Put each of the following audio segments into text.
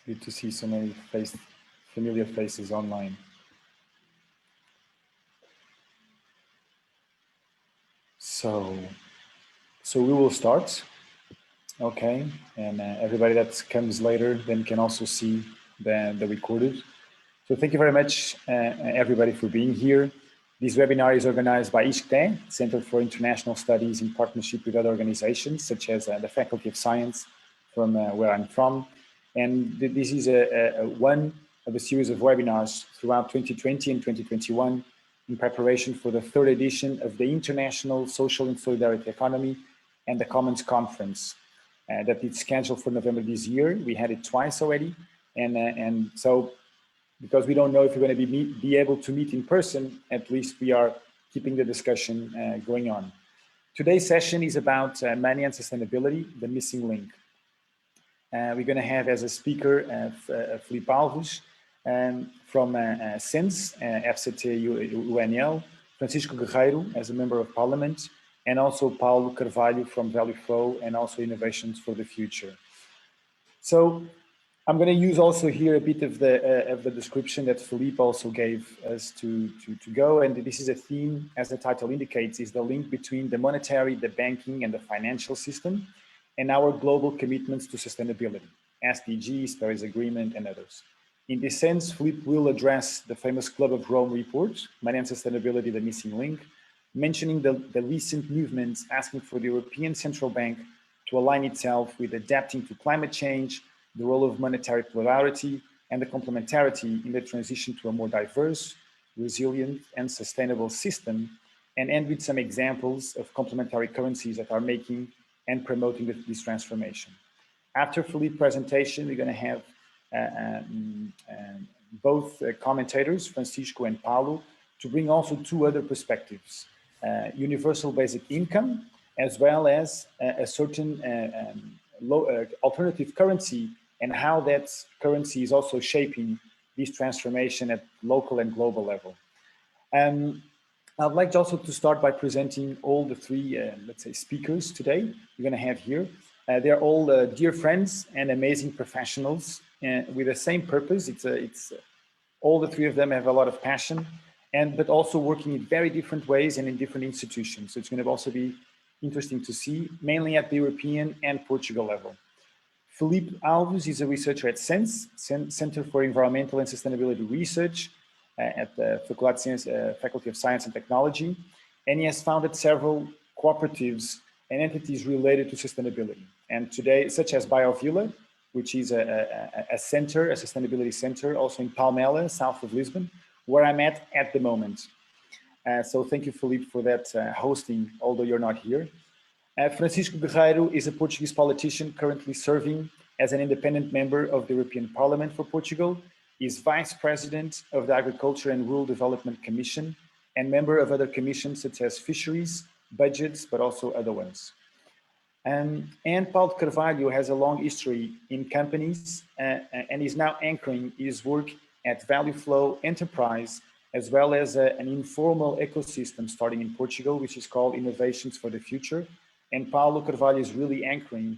Good to see so many familiar faces online. So we will start. Okay, and everybody that comes later then can also see the recorded. So thank you very much, everybody, for being here. This webinar is organized by ISCTE, Center for International Studies, in partnership with other organizations, such as the Faculty of Science, from where I'm from. And this is one of a series of webinars throughout 2020 and 2021 in preparation for the third edition of the International Social and Solidarity Economy and the Commons Conference that is scheduled for November this year. We had it twice already. And so, because we don't know if we're going to be able to meet in person, at least we are keeping the discussion going on. Today's session is about money and sustainability, the missing link. We're going to have as a speaker Filipe Alves from CENSE, FCT-UNL, Francisco Guerreiro as a member of parliament, and also Paulo Carvalho from Value Flow and also Innovations for the Future. So I'm going to use also here a bit of the description that Filipe also gave us to go, and this is a theme, as the title indicates, is the link between the monetary, the banking, and the financial system, and our global commitments to sustainability, SDGs, Paris Agreement, and others. In this sense, Filipe will address the famous Club of Rome report, Money and Sustainability, the Missing Link, mentioning the recent movements asking for the European Central Bank to align itself with adapting to climate change, the role of monetary plurality, and the complementarity in the transition to a more diverse, resilient, and sustainable system, and end with some examples of complementary currencies that are making and promoting this transformation. After Filipe's presentation, we're going to have both commentators, Francisco and Paulo, to bring also two other perspectives, universal basic income, as well as a certain alternative currency, and how that currency is also shaping this transformation at local and global level. I'd like also to start by presenting all the three, let's say, speakers today we're going to have here. They're all dear friends and amazing professionals with the same purpose. It's all the three of them have a lot of passion, but also working in very different ways and in different institutions. So it's going to also be interesting to see, mainly at the European and Portugal level. Filipe Alves is a researcher at CENSE, Center for Environmental and Sustainability Research at the Faculty of Science and Technology, and he has founded several cooperatives and entities related to sustainability. And today, such as BioVilla, which is a sustainability center, also in Palmela, south of Lisbon, where I'm at the moment. So thank you, Filipe, for that hosting, although you're not here. Francisco Guerreiro is a Portuguese politician currently serving as an independent member of the European Parliament for Portugal. He is Vice President of the Agriculture and Rural Development Commission and member of other commissions such as Fisheries, Budgets, but also other ones. And Paulo Carvalho has a long history in companies and is now anchoring his work at Value Flow Enterprise, as well as an informal ecosystem starting in Portugal, which is called Innovations for the Future. And Paulo Carvalho is really anchoring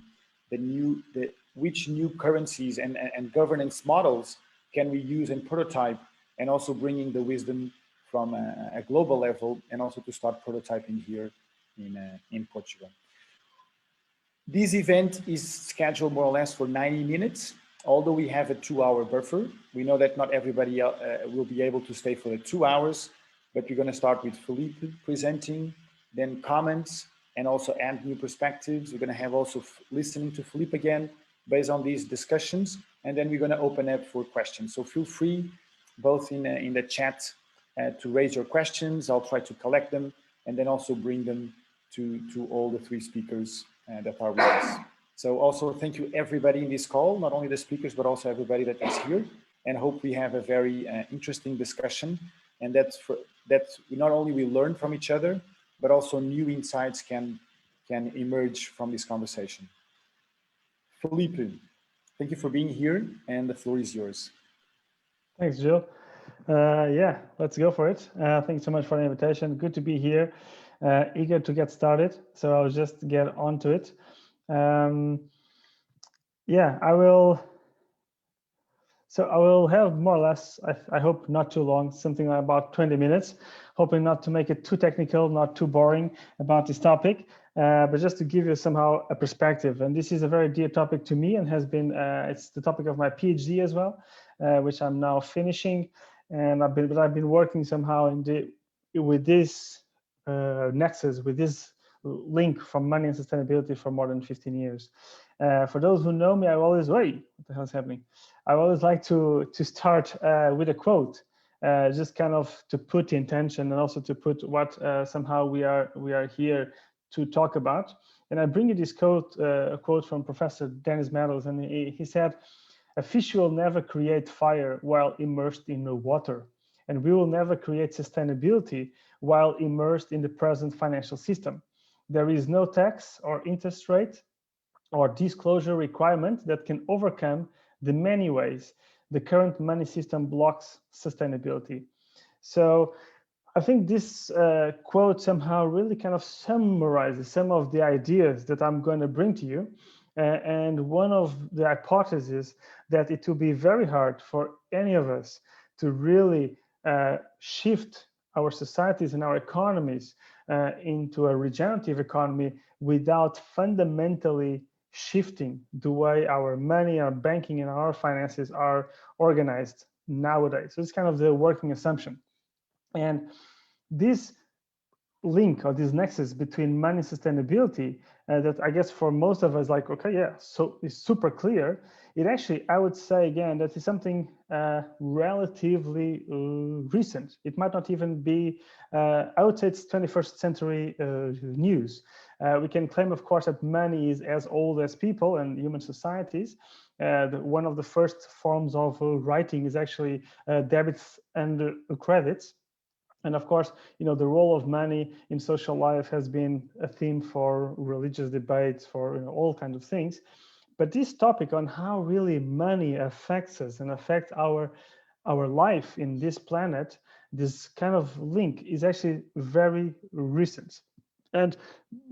which new currencies and governance models can we use and prototype, and also bringing the wisdom from a global level, and also to start prototyping here in Portugal. This event is scheduled more or less for 90 minutes, although we have a 2-hour buffer. We know that not everybody will be able to stay for the 2 hours, but we're going to start with Filipe presenting, then comments, and also add new perspectives. We're going to have also listening to Filipe again based on these discussions, and then we're going to open up for questions. So feel free, both in the chat, to raise your questions. I'll try to collect them and then also bring them to all the three speakers that are with us. So also thank you everybody in this call, not only the speakers, but also everybody that is here, and hope we have a very interesting discussion, and that not only we learn from each other, but also new insights can emerge from this conversation. Filipe, thank you for being here, and the floor is yours. Thanks, Jill. Yeah, let's go for it. Thank you so much for the invitation. Good to be here. Eager to get started, so I'll just get on to it. Yeah, I will So I will have more or less, I hope not too long, something like about 20 minutes, hoping not to make it too technical, not too boring about this topic, but just to give you somehow a perspective. And this is a very dear topic to me and has been, it's the topic of my PhD as well, which I'm now finishing. And I've been working somehow with this nexus, with this link from money and sustainability for more than 15 years. For those who know me, I always, wait, what the hell is happening? I always like to start with a quote, just kind of to put the intention and also to put what somehow we are here to talk about. And I bring you this quote, a quote from Professor Dennis Meadows, and he said, "A fish will never create fire while immersed in the water, and we will never create sustainability while immersed in the present financial system. There is no tax or interest rate or disclosure requirement that can overcome the many ways the current money system blocks sustainability." So I think this quote somehow really kind of summarizes some of the ideas that I'm going to bring to you. And one of the hypotheses that it will be very hard for any of us to really shift our societies and our economies into a regenerative economy without fundamentally shifting the way our money, our banking, and our finances are organized nowadays. So it's kind of the working assumption. And this link or this nexus between money and sustainability that I guess for most of us, like, okay, yeah, so it's super clear. It actually, I would say again, that is something relatively recent. It might not even be, I would say it's 21st century news. We can claim, of course, that money is as old as people and human societies. One of the first forms of writing is actually debits and credits. And of course, you know, the role of money in social life has been a theme for religious debates, for all kinds of things. But this topic on how really money affects us and affects our life in this planet, this kind of link is actually very recent. And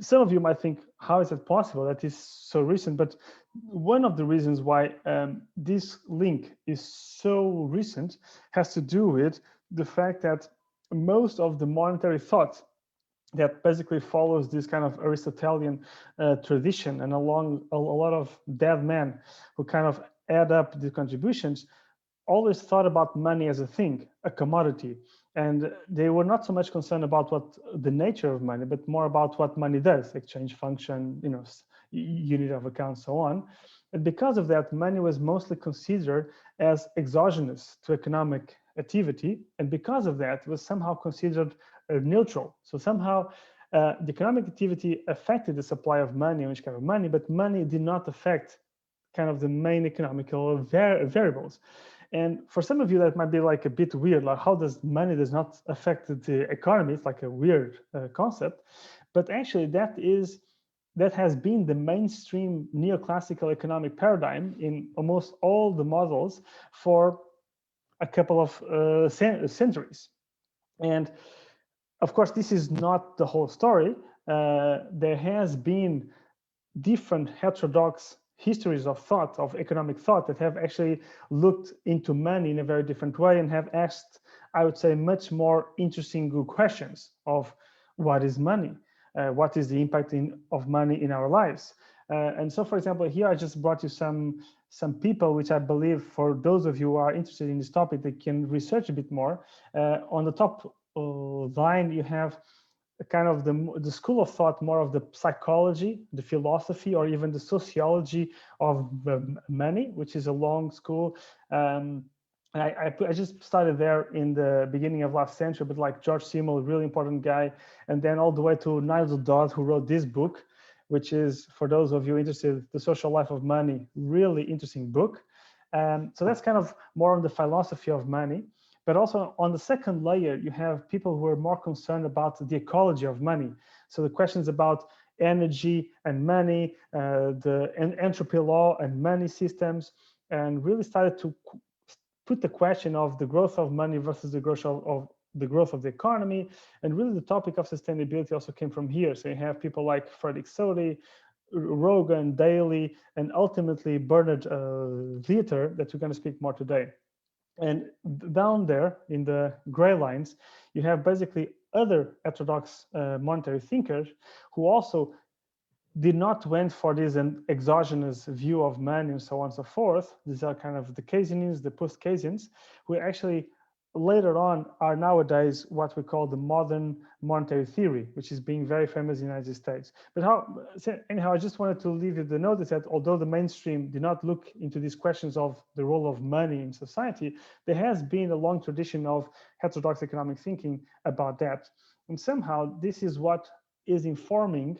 some of you might think, how is it possible that is so recent? But one of the reasons why this link is so recent has to do with the fact that most of the monetary thought that basically follows this kind of Aristotelian tradition, and along a lot of dead men who kind of add up the contributions, always thought about money as a thing, a commodity. And they were not so much concerned about what the nature of money, but more about what money does, exchange function, unit of account, so on. And because of that, money was mostly considered as exogenous to economic activity. And because of that, it was somehow considered neutral. So somehow the economic activity affected the supply of money, which kind of money, but money did not affect kind of the main economical variables. And for some of you, that might be like a bit weird, like how does money does not affect the economy? It's like a weird concept, but actually that has been the mainstream neoclassical economic paradigm in almost all the models for a couple of centuries. And of course, this is not the whole story. There has been different heterodox histories of thought, of economic thought, that have actually looked into money in a very different way and have asked, I would say, much more interesting questions of what is money? What is the impact of money in our lives? And so, for example, here I just brought you some people which I believe, for those of you who are interested in this topic, they can research a bit more. On the top line, you have kind of the school of thought, more of the psychology, the philosophy, or even the sociology of money, which is a long school. I just started there in the beginning of last century, but like George Simmel, really important guy, and then all the way to Nigel Dodd, who wrote this book, which is, for those of you interested, The Social Life of Money, really interesting book. So that's kind of more on the philosophy of money. But also on the second layer, you have people who are more concerned about the ecology of money. So the questions about energy and money, the entropy law and money systems, and really started to put the question of the growth of money versus the growth of the economy. And really the topic of sustainability also came from here. So you have people like Frederick Soddy, Rogan, Daly, and ultimately Bernard Vieter that we're going to speak more today. And down there in the gray lines, you have basically other heterodox monetary thinkers who also did not went for this an exogenous view of money and so on and so forth. These are kind of the Keynesians, the post-Keynesians, who actually later on are nowadays what we call the modern monetary theory, which is being very famous in the United States. But anyhow, I just wanted to leave you the notice that although the mainstream did not look into these questions of the role of money in society, there has been a long tradition of heterodox economic thinking about that. And somehow this is what is informing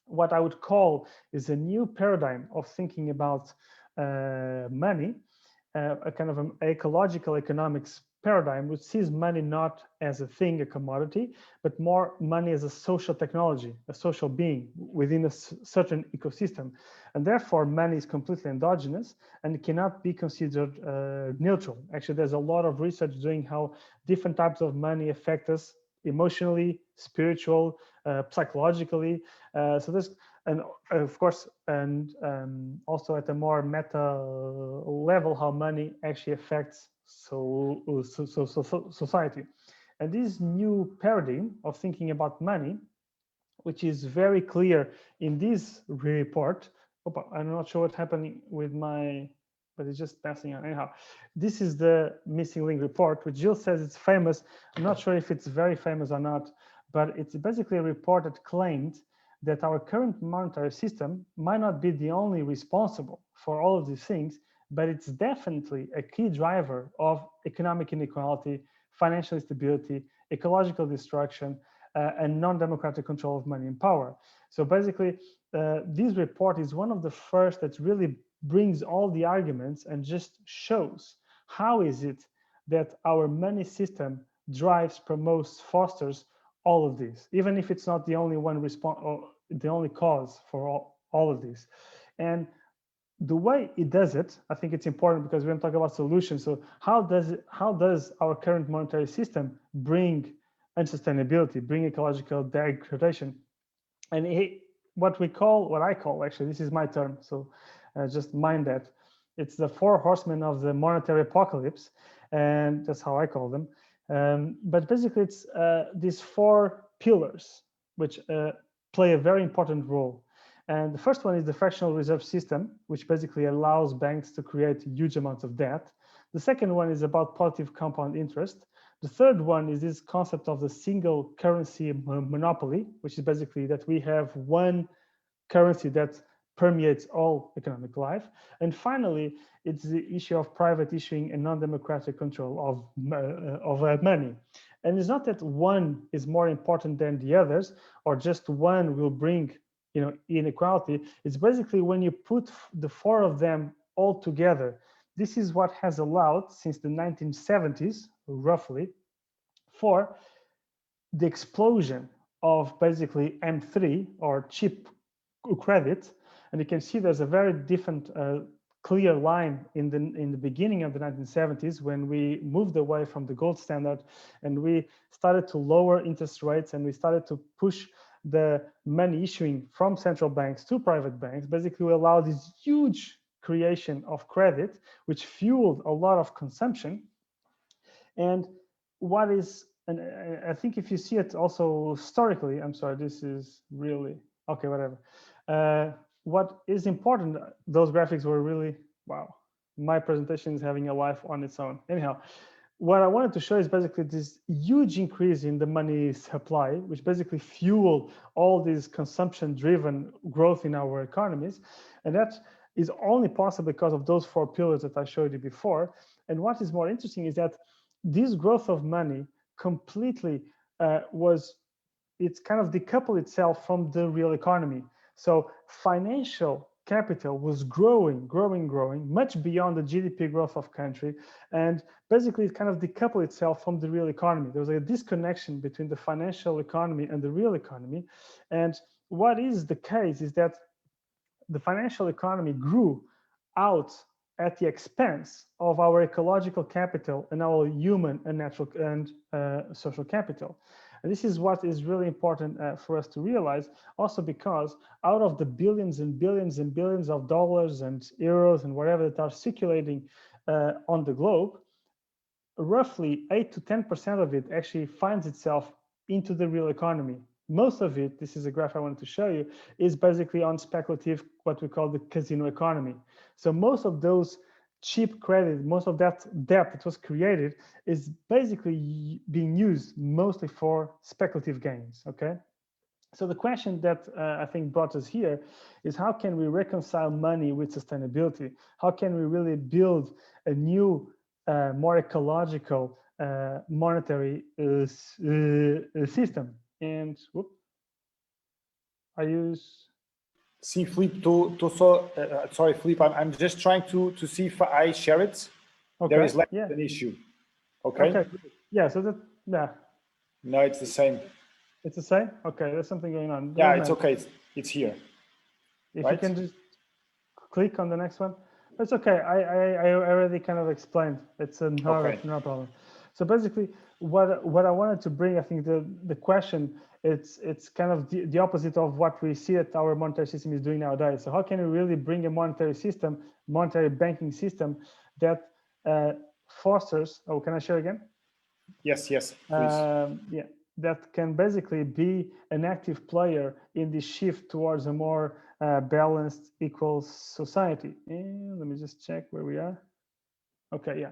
what I would call is a new paradigm of thinking about money, a kind of an ecological economics paradigm, which sees money not as a thing, a commodity, but more money as a social technology, a social being within a certain ecosystem. And therefore, money is completely endogenous and it cannot be considered neutral. Actually, there's a lot of research doing how different types of money affect us emotionally, spiritual, psychologically. So there's, and of course, and also at a more meta level, how money actually affects society. And this new paradigm of thinking about money, which is very clear in this report. I'm not sure what's happening with my, but it's just passing on. Anyhow, this is the missing link report, which Jill says it's famous. I'm not sure if it's very famous or not, but it's basically a report that claimed that our current monetary system might not be the only responsible for all of these things, but it's definitely a key driver of economic inequality, financial instability, ecological destruction, and non-democratic control of money and power. So basically, this report is one of the first that really brings all the arguments and just shows how is it that our money system drives, promotes, fosters all of this, even if it's not the only one or the only cause for all of this. And the way it does it, I think it's important because we're going to talk about solutions. So how does our current monetary system bring unsustainability, bring ecological degradation? And what I call, actually, this is my term, so just mind that. It's the four horsemen of the monetary apocalypse, and that's how I call them. But basically, it's these four pillars, which play a very important role. And the first one is the fractional reserve system, which basically allows banks to create huge amounts of debt. The second one is about positive compound interest. The third one is this concept of the single currency monopoly, which is basically that we have one currency that permeates all economic life. And finally, it's the issue of private issuing and non-democratic control of money. And it's not that one is more important than the others, or just one will bring inequality. It's basically when you put the four of them all together, this is what has allowed, since the 1970s, roughly, for the explosion of basically M3 or cheap credit. And you can see there's a very different clear line in the beginning of the 1970s when we moved away from the gold standard and we started to lower interest rates and we started to push the money issuing from central banks to private banks. Basically, we allowed this huge creation of credit, which fueled a lot of consumption. And I think if you see it also historically, I'm sorry, this is really, okay, whatever. What is important, those graphics were really, wow, my presentation is having a life on its own. Anyhow, what I wanted to show is basically this huge increase in the money supply, which basically fueled all this consumption-driven growth in our economies. And that is only possible because of those four pillars that I showed you before. And what is more interesting is that this growth of money completely it's kind of decoupled itself from the real economy. So financial capital was growing, much beyond the GDP growth of country. And basically it kind of decoupled itself from the real economy. There was a disconnection between the financial economy and the real economy. And what is the case is that the financial economy grew out at the expense of our ecological capital and our human and natural and social capital. And this is what is really important for us to realize, also because out of the billions and billions and billions of dollars and euros and whatever that are circulating on the globe, roughly 8 to 10% of it actually finds itself into the real economy. Most of it, this is a graph I wanted to show you, is basically on speculative, what we call the casino economy. So most of those cheap credit, most of that debt that was created is basically being used mostly for speculative gains, okay? So the question that I think brought us here is, how can we reconcile money with sustainability? How can we really build a new, more ecological monetary system? And whoop, I use. See, Filipe, sorry, Filipe, I'm just trying to see if I share it. Okay. There is like yeah. an issue. Okay. Okay. Yeah. So that, yeah. No, it's the same. It's the same. Okay. There's something going on. Yeah, it's okay. It's here. If right? you can just click on the next one. It's okay. I already kind of explained. It's no problem. So basically, what I wanted to bring, I think the question, it's kind of the opposite of what we see that our monetary system is doing nowadays. So how can we really bring a monetary system, monetary banking system that fosters? Oh, can I share again? Yes, please. Yeah, that can basically be an active player in the shift towards a more balanced, equal society. And let me just check where we are. Okay, yeah.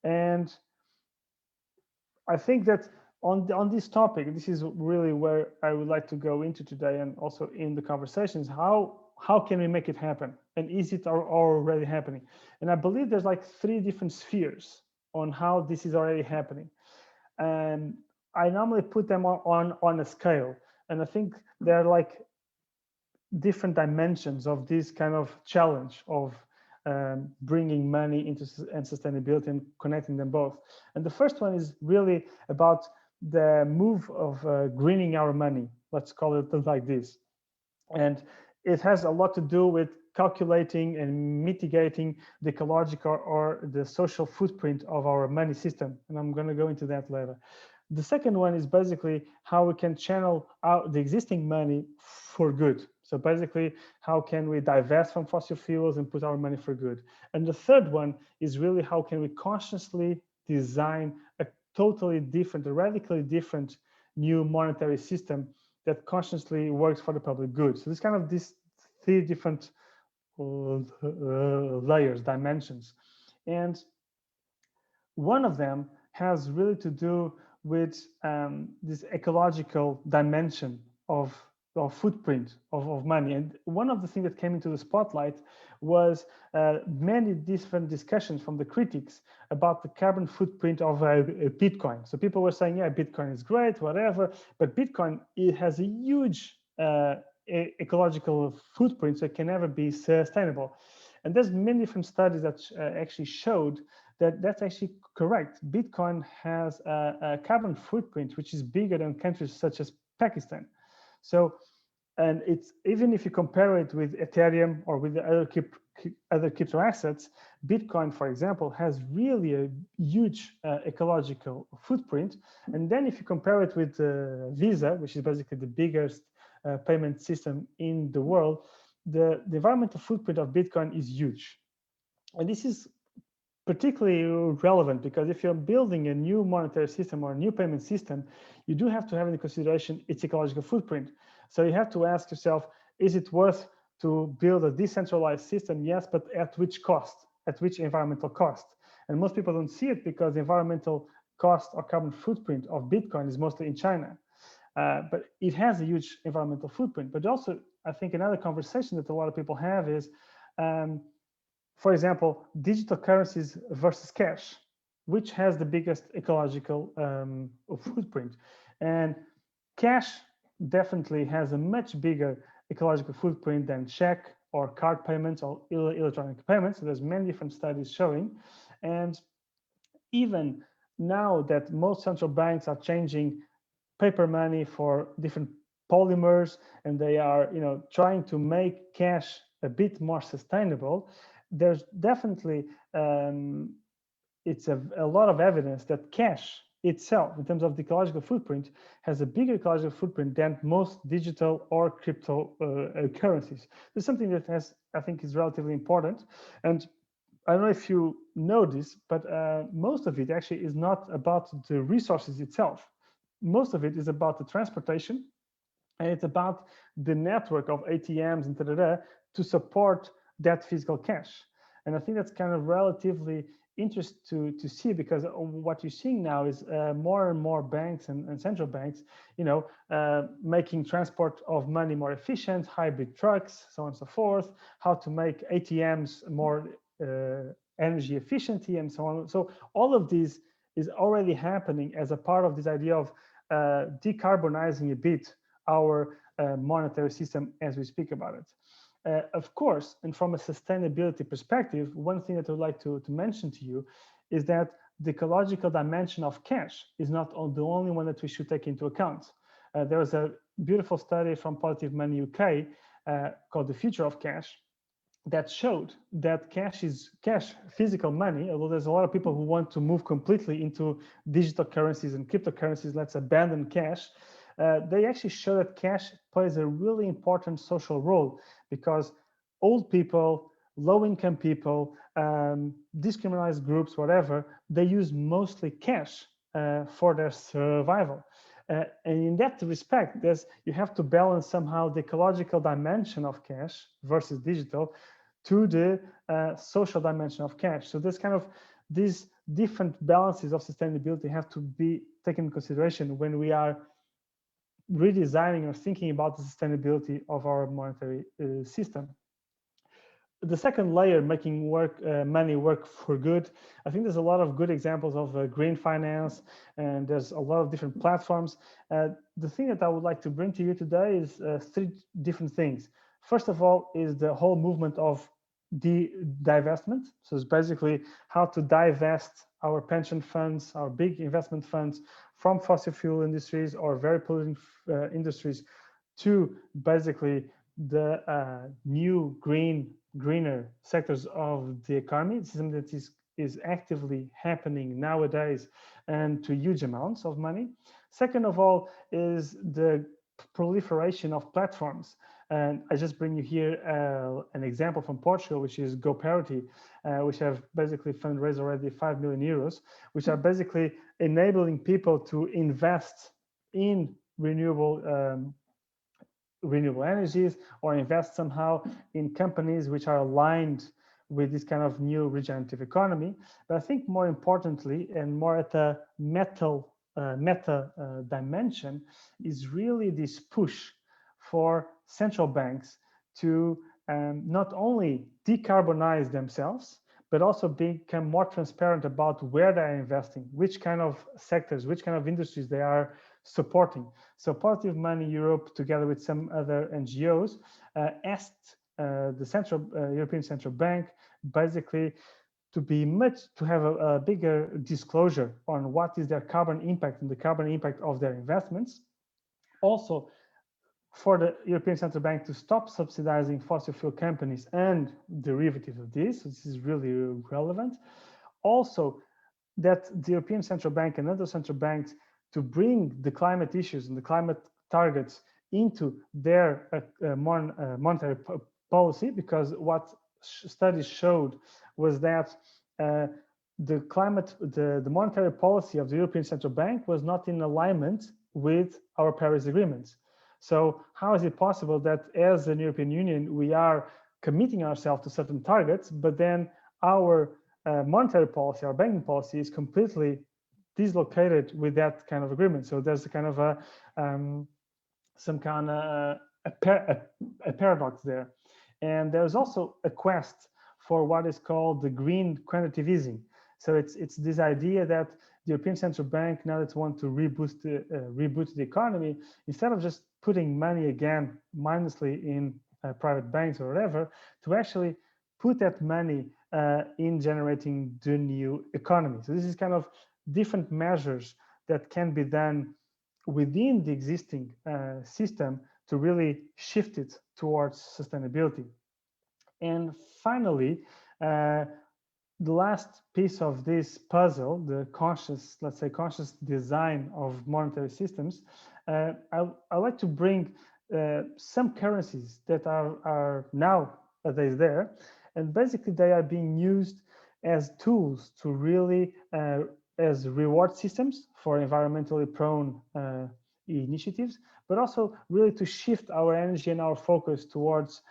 And I think that on this topic, this is really where I would like to go into today, and also in the conversations, how can we make it happen? And is it already happening? And I believe there's like 3 different spheres on how this is already happening. And I normally put them on a scale. And I think they're like different dimensions of this kind of challenge of bringing money into and sustainability and connecting them both. And the first one is really about the move of greening our money. Let's call it like this. And it has a lot to do with calculating and mitigating the ecological or the social footprint of our money system. And I'm going to go into that later. The second one is basically how we can channel out the existing money for good. So basically, how can we divest from fossil fuels and put our money for good? And the third one is really how can we consciously design a totally different, a radically different new monetary system that consciously works for the public good. So there's kind of these 3 different layers, dimensions. And one of them has really to do with this ecological dimension of footprint of money. And one of the things that came into the spotlight was many different discussions from the critics about the carbon footprint of Bitcoin. So people were saying, yeah, Bitcoin is great, whatever, but Bitcoin, it has a huge ecological footprint, so it can never be sustainable. And there's many different studies that actually showed that that's actually correct. Bitcoin has a carbon footprint which is bigger than countries such as Pakistan. So, and it's, even if you compare it with Ethereum or with the other crypto assets, Bitcoin, for example, has really a huge ecological footprint. And then if you compare it with Visa, which is basically the biggest payment system in the world, the environmental footprint of Bitcoin is huge. And this is particularly relevant because if you're building a new monetary system or a new payment system, you do have to have in consideration its ecological footprint. So you have to ask yourself, is it worth to build a decentralized system? Yes, but at which cost? At which environmental cost? And most people don't see it because the environmental cost or carbon footprint of Bitcoin is mostly in China. But it has a huge environmental footprint. But also, I think another conversation that a lot of people have is, for example, digital currencies versus cash, which has the biggest ecological footprint. And cash definitely has a much bigger ecological footprint than check or card payments or electronic payments. So there's many different studies showing. And even now that most central banks are changing paper money for different polymers, and they are, trying to make cash a bit more sustainable, there's definitely it's a lot of evidence that cash itself, in terms of the ecological footprint, has a bigger ecological footprint than most digital or crypto currencies. This is something that I think is relatively important. And I don't know if you know this, but most of it actually is not about the resources itself. Most of it is about the transportation, and it's about the network of ATMs and to support that physical cash. And I think that's kind of relatively interesting to see, because what you're seeing now is more and more banks and central banks, making transport of money more efficient, hybrid trucks, so on and so forth, how to make ATMs more energy efficient, and so on. So all of this is already happening as a part of this idea of decarbonizing a bit our monetary system as we speak about it. Of course, and from a sustainability perspective, one thing that I would like to mention to you is that the ecological dimension of cash is not the only one that we should take into account. There was a beautiful study from Positive Money UK called The Future of Cash that showed that cash, physical money, although there's a lot of people who want to move completely into digital currencies and cryptocurrencies, let's abandon cash. They actually show that cash plays a really important social role, because old people, low-income people, discriminalized groups, whatever, they use mostly cash for their survival. And in that respect, you have to balance somehow the ecological dimension of cash versus digital to the social dimension of cash. So there's kind of these different balances of sustainability have to be taken into consideration when we are redesigning or thinking about the sustainability of our monetary system. The second layer, making money work for good. I think there's a lot of good examples of green finance, and there's a lot of different platforms. The thing that I would like to bring to you today is three different things. First of all is the whole movement of divestment. So it's basically how to divest our pension funds, our big investment funds, from fossil fuel industries or very polluting industries to basically the new greener sectors of the economy. It's something that is actively happening nowadays, and to huge amounts of money. Second of all is the proliferation of platforms. And I just bring you here an example from Portugal, which is GoParity, which have basically fundraised already 5 million euros, which are basically enabling people to invest in renewable energies, or invest somehow in companies which are aligned with this kind of new regenerative economy. But I think more importantly, and more at a meta dimension, is really this push for central banks to not only decarbonize themselves, but also become more transparent about where they're investing, which kind of sectors, which kind of industries they are supporting. So Positive Money Europe, together with some other NGOs, asked the European Central Bank basically to have a bigger disclosure on what is their carbon impact and the carbon impact of their investments. Also, for the European Central Bank to stop subsidizing fossil fuel companies and derivatives of this. This is really relevant. Also, that the European Central Bank and other central banks to bring the climate issues and the climate targets into their monetary policy, because what studies showed was that the monetary policy of the European Central Bank was not in alignment with our Paris agreements. So how is it possible that as an European Union, we are committing ourselves to certain targets, but then our monetary policy, our banking policy is completely dislocated with that kind of agreement? So there's a kind of a paradox there. And there's also a quest for what is called the green quantitative easing. So it's this idea that the European Central Bank, now that wants to reboot the economy, instead of just putting money again mindlessly in private banks or whatever, to actually put that money in generating the new economy. So this is kind of different measures that can be done within the existing system to really shift it towards sustainability. And finally, the last piece of this puzzle, the conscious, let's say, conscious design of monetary systems, I like to bring some currencies that are nowadays there, and basically they are being used as tools to really as reward systems for environmentally prone initiatives, but also really to shift our energy and our focus towards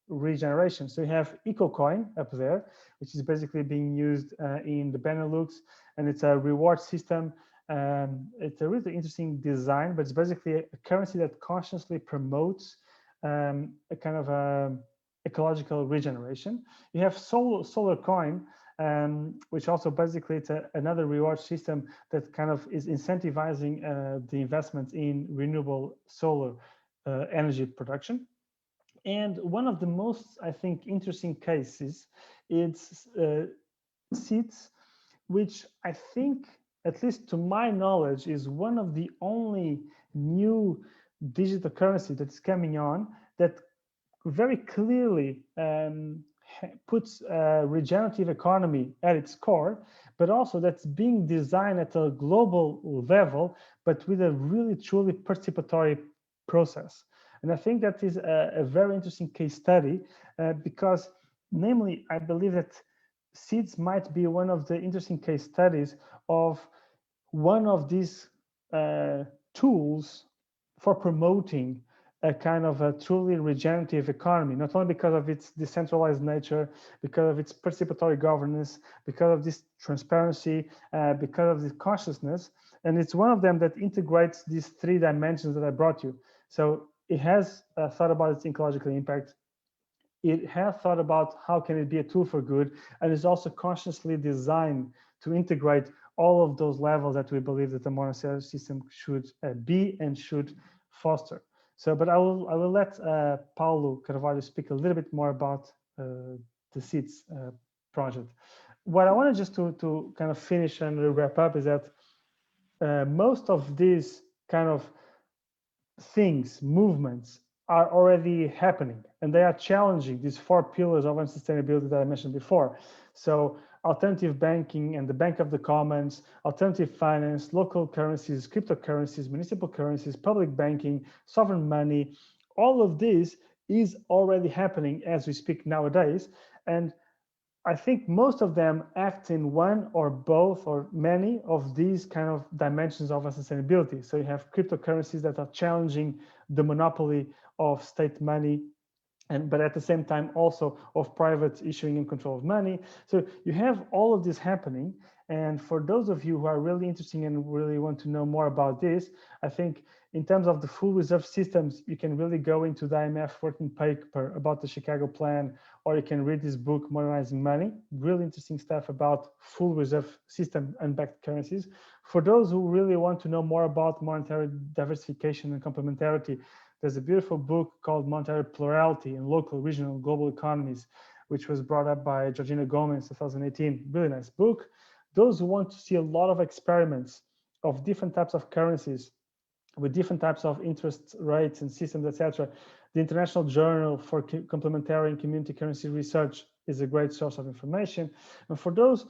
regeneration. So you have EcoCoin up there, which is basically being used in the Benelux, and it's a reward system. It's a really interesting design, but it's basically a currency that consciously promotes a kind of ecological regeneration. You have Solar Coin, which also basically it's another reward system that kind of is incentivizing the investment in renewable solar energy production. And one of the most, I think, interesting cases is SEEDS, which I think, at least to my knowledge, is one of the only new digital currency that's coming on that very clearly puts a regenerative economy at its core, but also that's being designed at a global level, but with a really truly participatory process. And I think that is a very interesting case study because, namely, I believe that SEEDS might be one of the interesting case studies of one of these tools for promoting a kind of a truly regenerative economy, not only because of its decentralized nature, because of its participatory governance, because of this transparency, because of this consciousness. And it's one of them that integrates these three dimensions that I brought you. So it has thought about its ecological impact. It has thought about how can it be a tool for good, and is also consciously designed to integrate all of those levels that we believe that the monetary system should be and should foster. So, but I will let Paulo Carvalho speak a little bit more about the SEEDS project. What I wanted just to kind of finish and wrap up is that most of these kind of things, movements, are already happening, and they are challenging these four pillars of sustainability that I mentioned before. So alternative banking and the Bank of the Commons, alternative finance, local currencies, cryptocurrencies, municipal currencies, public banking, sovereign money, all of this is already happening as we speak nowadays. And I think most of them act in one or both or many of these kind of dimensions of sustainability. So you have cryptocurrencies that are challenging the monopoly of state money, but at the same time also of private issuing and control of money. So you have all of this happening. And for those of you who are really interested and really want to know more about this, I think in terms of the full reserve systems, you can really go into the IMF working paper about the Chicago plan, or you can read this book, Modernizing Money. Really interesting stuff about full reserve system and backed currencies. For those who really want to know more about monetary diversification and complementarity, there's a beautiful book called Monetary Plurality in Local, Regional, Global Economies, which was brought up by Georgina Gomez in 2018. Really nice book. Those who want to see a lot of experiments of different types of currencies with different types of interest rates and systems, etc., the International Journal for Complementary and Community Currency Research is a great source of information. And for those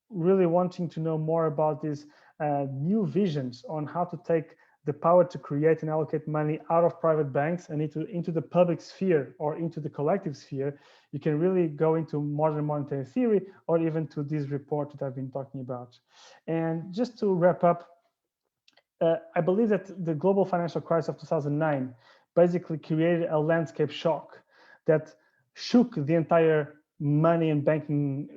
really wanting to know more about these new visions on how to take the power to create and allocate money out of private banks and into the public sphere or into the collective sphere, you can really go into modern monetary theory or even to this report that I've been talking about. And just to wrap up, I believe that the global financial crisis of 2009 basically created a landscape shock that shook the entire money and banking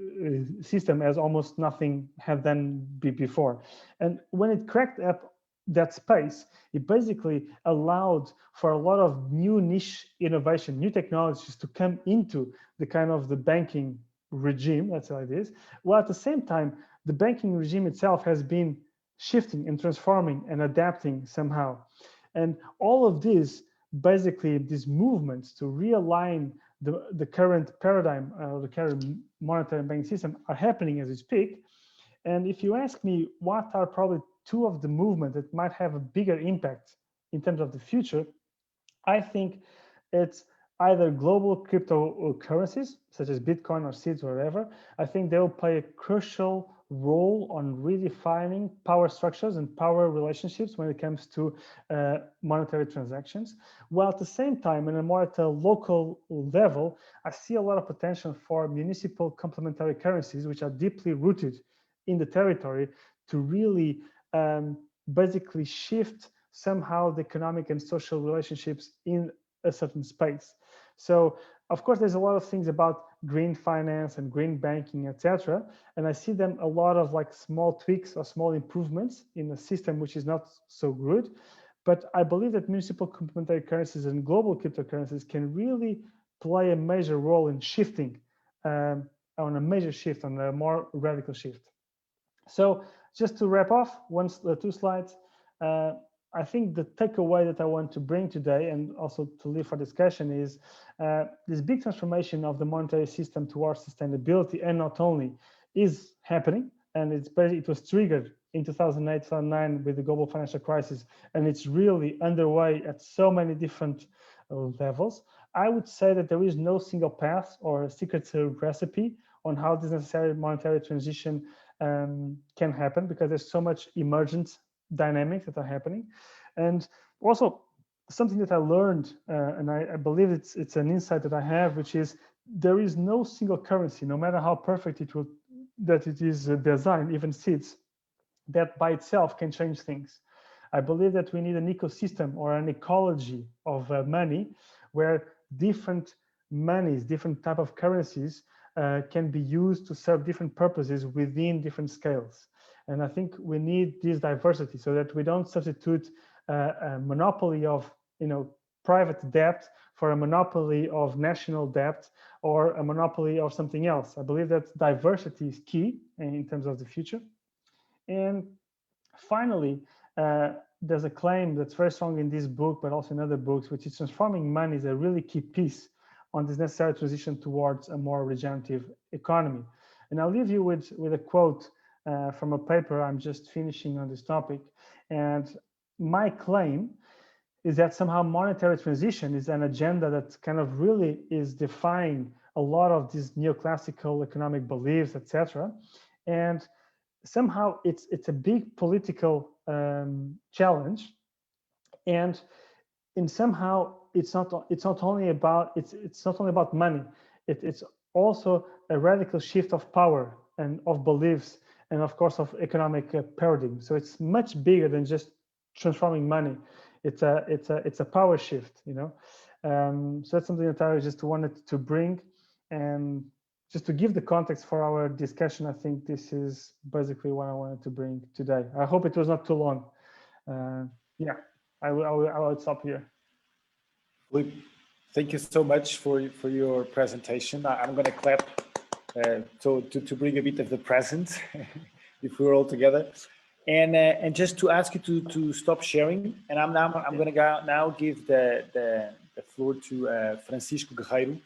system as almost nothing had done before. And when it cracked up that space, it basically allowed for a lot of new niche innovation, new technologies to come into the kind of the banking regime, let's say like this, while at the same time, the banking regime itself has been shifting and transforming and adapting somehow. And all of this, basically these movements to realign the current paradigm, the current monetary and banking system are happening as we speak. And if you ask me what are probably two of the movements that might have a bigger impact in terms of the future, I think it's either global cryptocurrencies such as Bitcoin or seeds or whatever, I think they will play a crucial role on redefining power structures and power relationships when it comes to monetary transactions. While at the same time, in a more at a local level, I see a lot of potential for municipal complementary currencies, which are deeply rooted in the territory, to really basically shift somehow the economic and social relationships in a certain space. So of course, there's a lot of things about green finance and green banking, etc. And I see them a lot of like small tweaks or small improvements in a system which is not so good. But I believe that municipal complementary currencies and global cryptocurrencies can really play a major role in shifting, on a major shift, on a more radical shift. So just to wrap off, two slides. I think the takeaway that I want to bring today, and also to leave for discussion, is this big transformation of the monetary system towards sustainability, and not only, is happening, and it was triggered in 2008, 2009 with the global financial crisis, and it's really underway at so many different levels. I would say that there is no single path or a secret recipe on how this necessary monetary transition can happen, because there's so much emergent dynamics that are happening. And also something that I learned, and I believe it's an insight that I have, which is there is no single currency, no matter how perfect it is designed, even seeds, that by itself can change things. I believe that we need an ecosystem or an ecology of money, where different monies, different type of currencies can be used to serve different purposes within different scales. And I think we need this diversity so that we don't substitute a monopoly of private debt for a monopoly of national debt or a monopoly of something else. I believe that diversity is key in terms of the future. And finally, there's a claim that's very strong in this book, but also in other books, which is transforming money is a really key piece on this necessary transition towards a more regenerative economy. And I'll leave you with a quote from a paper I'm just finishing on this topic. And my claim is that somehow monetary transition is an agenda that kind of really is defying a lot of these neoclassical economic beliefs, etc. And somehow it's a big political challenge, and somehow it's not only about money. It's also a radical shift of power and of beliefs, and of course of economic paradigm. So it's much bigger than just transforming money. It's a power shift, So that's something that I just wanted to bring, and just to give the context for our discussion. I think this is basically what I wanted to bring today. I hope it was not too long. Yeah, I will stop here. Filipe, thank you so much for your presentation. I'm going to clap to bring a bit of the present, if we're all together, and just to ask you to stop sharing. And I'm going to now give the floor to Francisco Guerreiro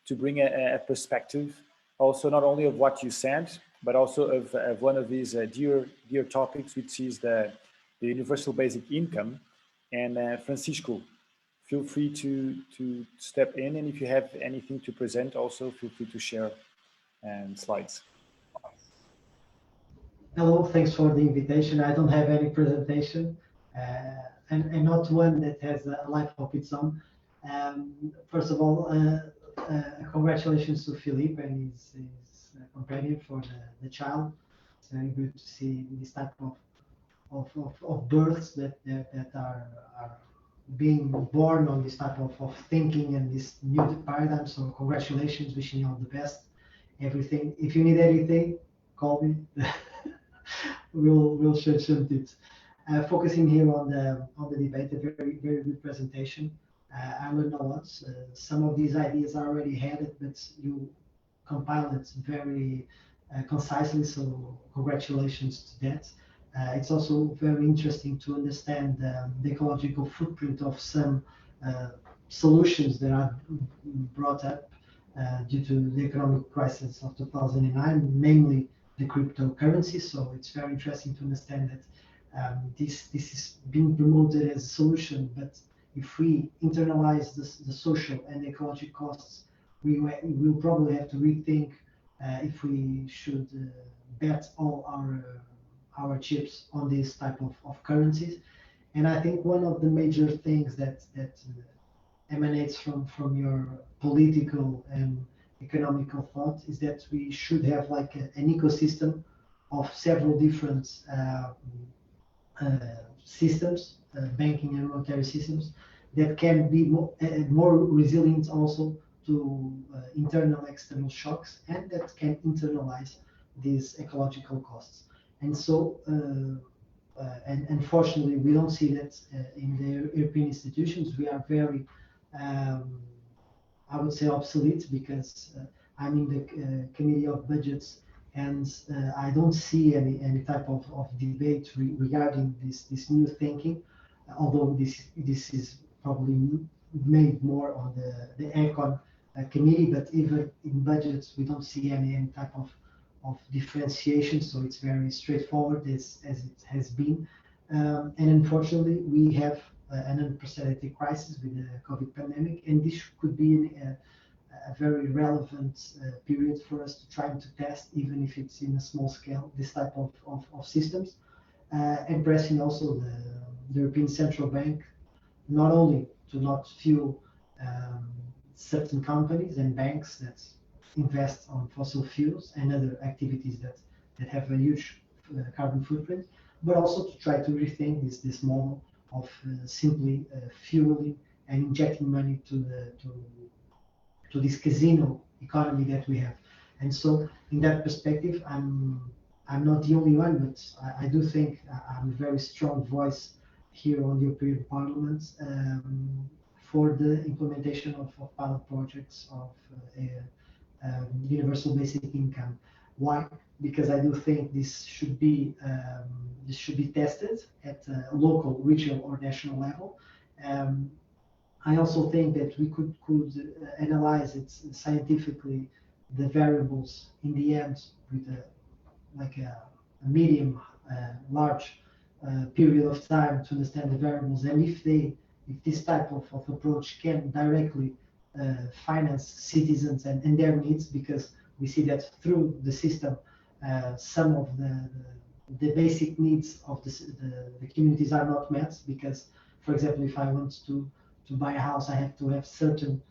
to bring a perspective, also not only of what you said, but also of one of these dear topics, which is the universal basic income. And Francisco, feel free to step in, and if you have anything to present, also feel free to share slides. Hello, thanks for the invitation. I don't have any presentation, and not one that has a life of its own. First of all, congratulations to Filipe and his companion for the child. It's very good to see this type of births that are being born on this type of thinking and this new paradigm. So congratulations, wishing you all the best. Everything. If you need anything, call me. We'll share some tips. Focusing here on the debate, a very good presentation. I learned a lot. Some of these ideas I already had it, but you compiled it very concisely. So congratulations to that. It's also very interesting to understand the ecological footprint of some solutions that are brought up due to the economic crisis of 2009, namely the cryptocurrency. So it's very interesting to understand that this is being promoted as a solution, but if we internalize the social and ecological costs, we will probably have to rethink if we should bet all our chips on this type of currencies. And I think one of the major things that emanates from your political and economical thought is that we should have like an ecosystem of several different systems, banking and monetary systems, that can be more resilient also to internal external shocks, and that can internalize these ecological costs. And so, and unfortunately, we don't see that in the European institutions. We are very, I would say, obsolete, because I'm in the Committee of Budgets, and I don't see any type of debate regarding this new thinking, although this is probably made more on the Econ committee, but even in budgets we don't see any type of differentiation, so it's very straightforward as it has been. And unfortunately, we have an unprecedented crisis with the COVID pandemic, and this could be a very relevant period for us to try to test, even if it's in a small scale, this type of systems, and pressing also the European Central Bank not only to not fuel certain companies and banks that invest on fossil fuels and other activities that have a huge carbon footprint, but also to try to rethink this model of simply fueling and injecting money to this casino economy that we have. And so, in that perspective, I'm not the only one, but I do think I'm a very strong voice here on the European Parliament for the implementation of pilot projects of universal basic income. Why? Because I do think this should be tested at a local, regional, or national level. I also think that we could analyze it scientifically, the variables in the end, with a medium, large period of time to understand the variables, and if this type of approach can directly finance citizens and their needs, because we see that through the system, some of the basic needs of the communities are not met, because, for example, if I want to buy a house, I have to have certain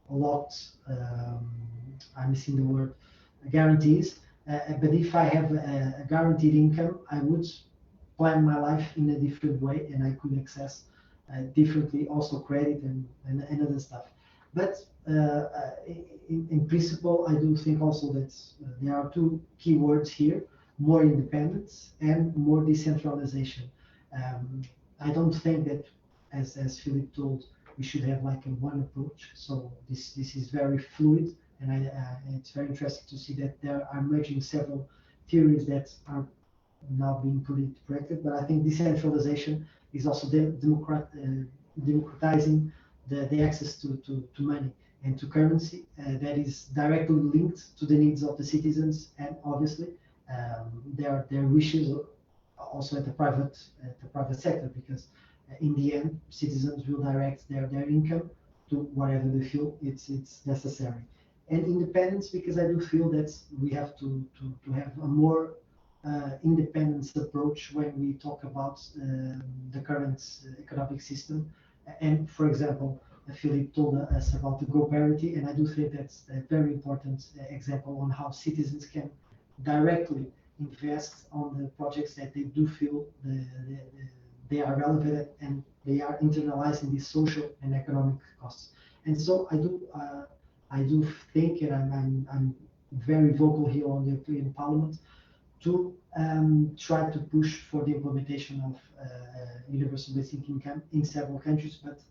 lots, I'm missing the word, guarantees. But if I have a guaranteed income, I would plan my life in a different way, and I could access differently also credit and other stuff. But in principle, I do think also that there are two key words here: more independence and more decentralization. I don't think that, as Filipe told, we should have like a one approach. So this is very fluid, and it's very interesting to see that there are emerging several theories that are now being put into practice. But I think decentralization is also democratizing the access to money and to currency that is directly linked to the needs of the citizens, and obviously their wishes also at the private sector, because in the end citizens will direct their income to whatever they feel it's necessary. And independence, because I do feel that we have to have a more independence approach when we talk about the current economic system. And for example, Filipe told us about the GoParity, and I do think that's a very important example on how citizens can directly invest on the projects that they do feel they are relevant, and they are internalizing these social and economic costs. And so I do think, and I'm very vocal here on the European Parliament, to try to push for the implementation of universal basic income in several countries, but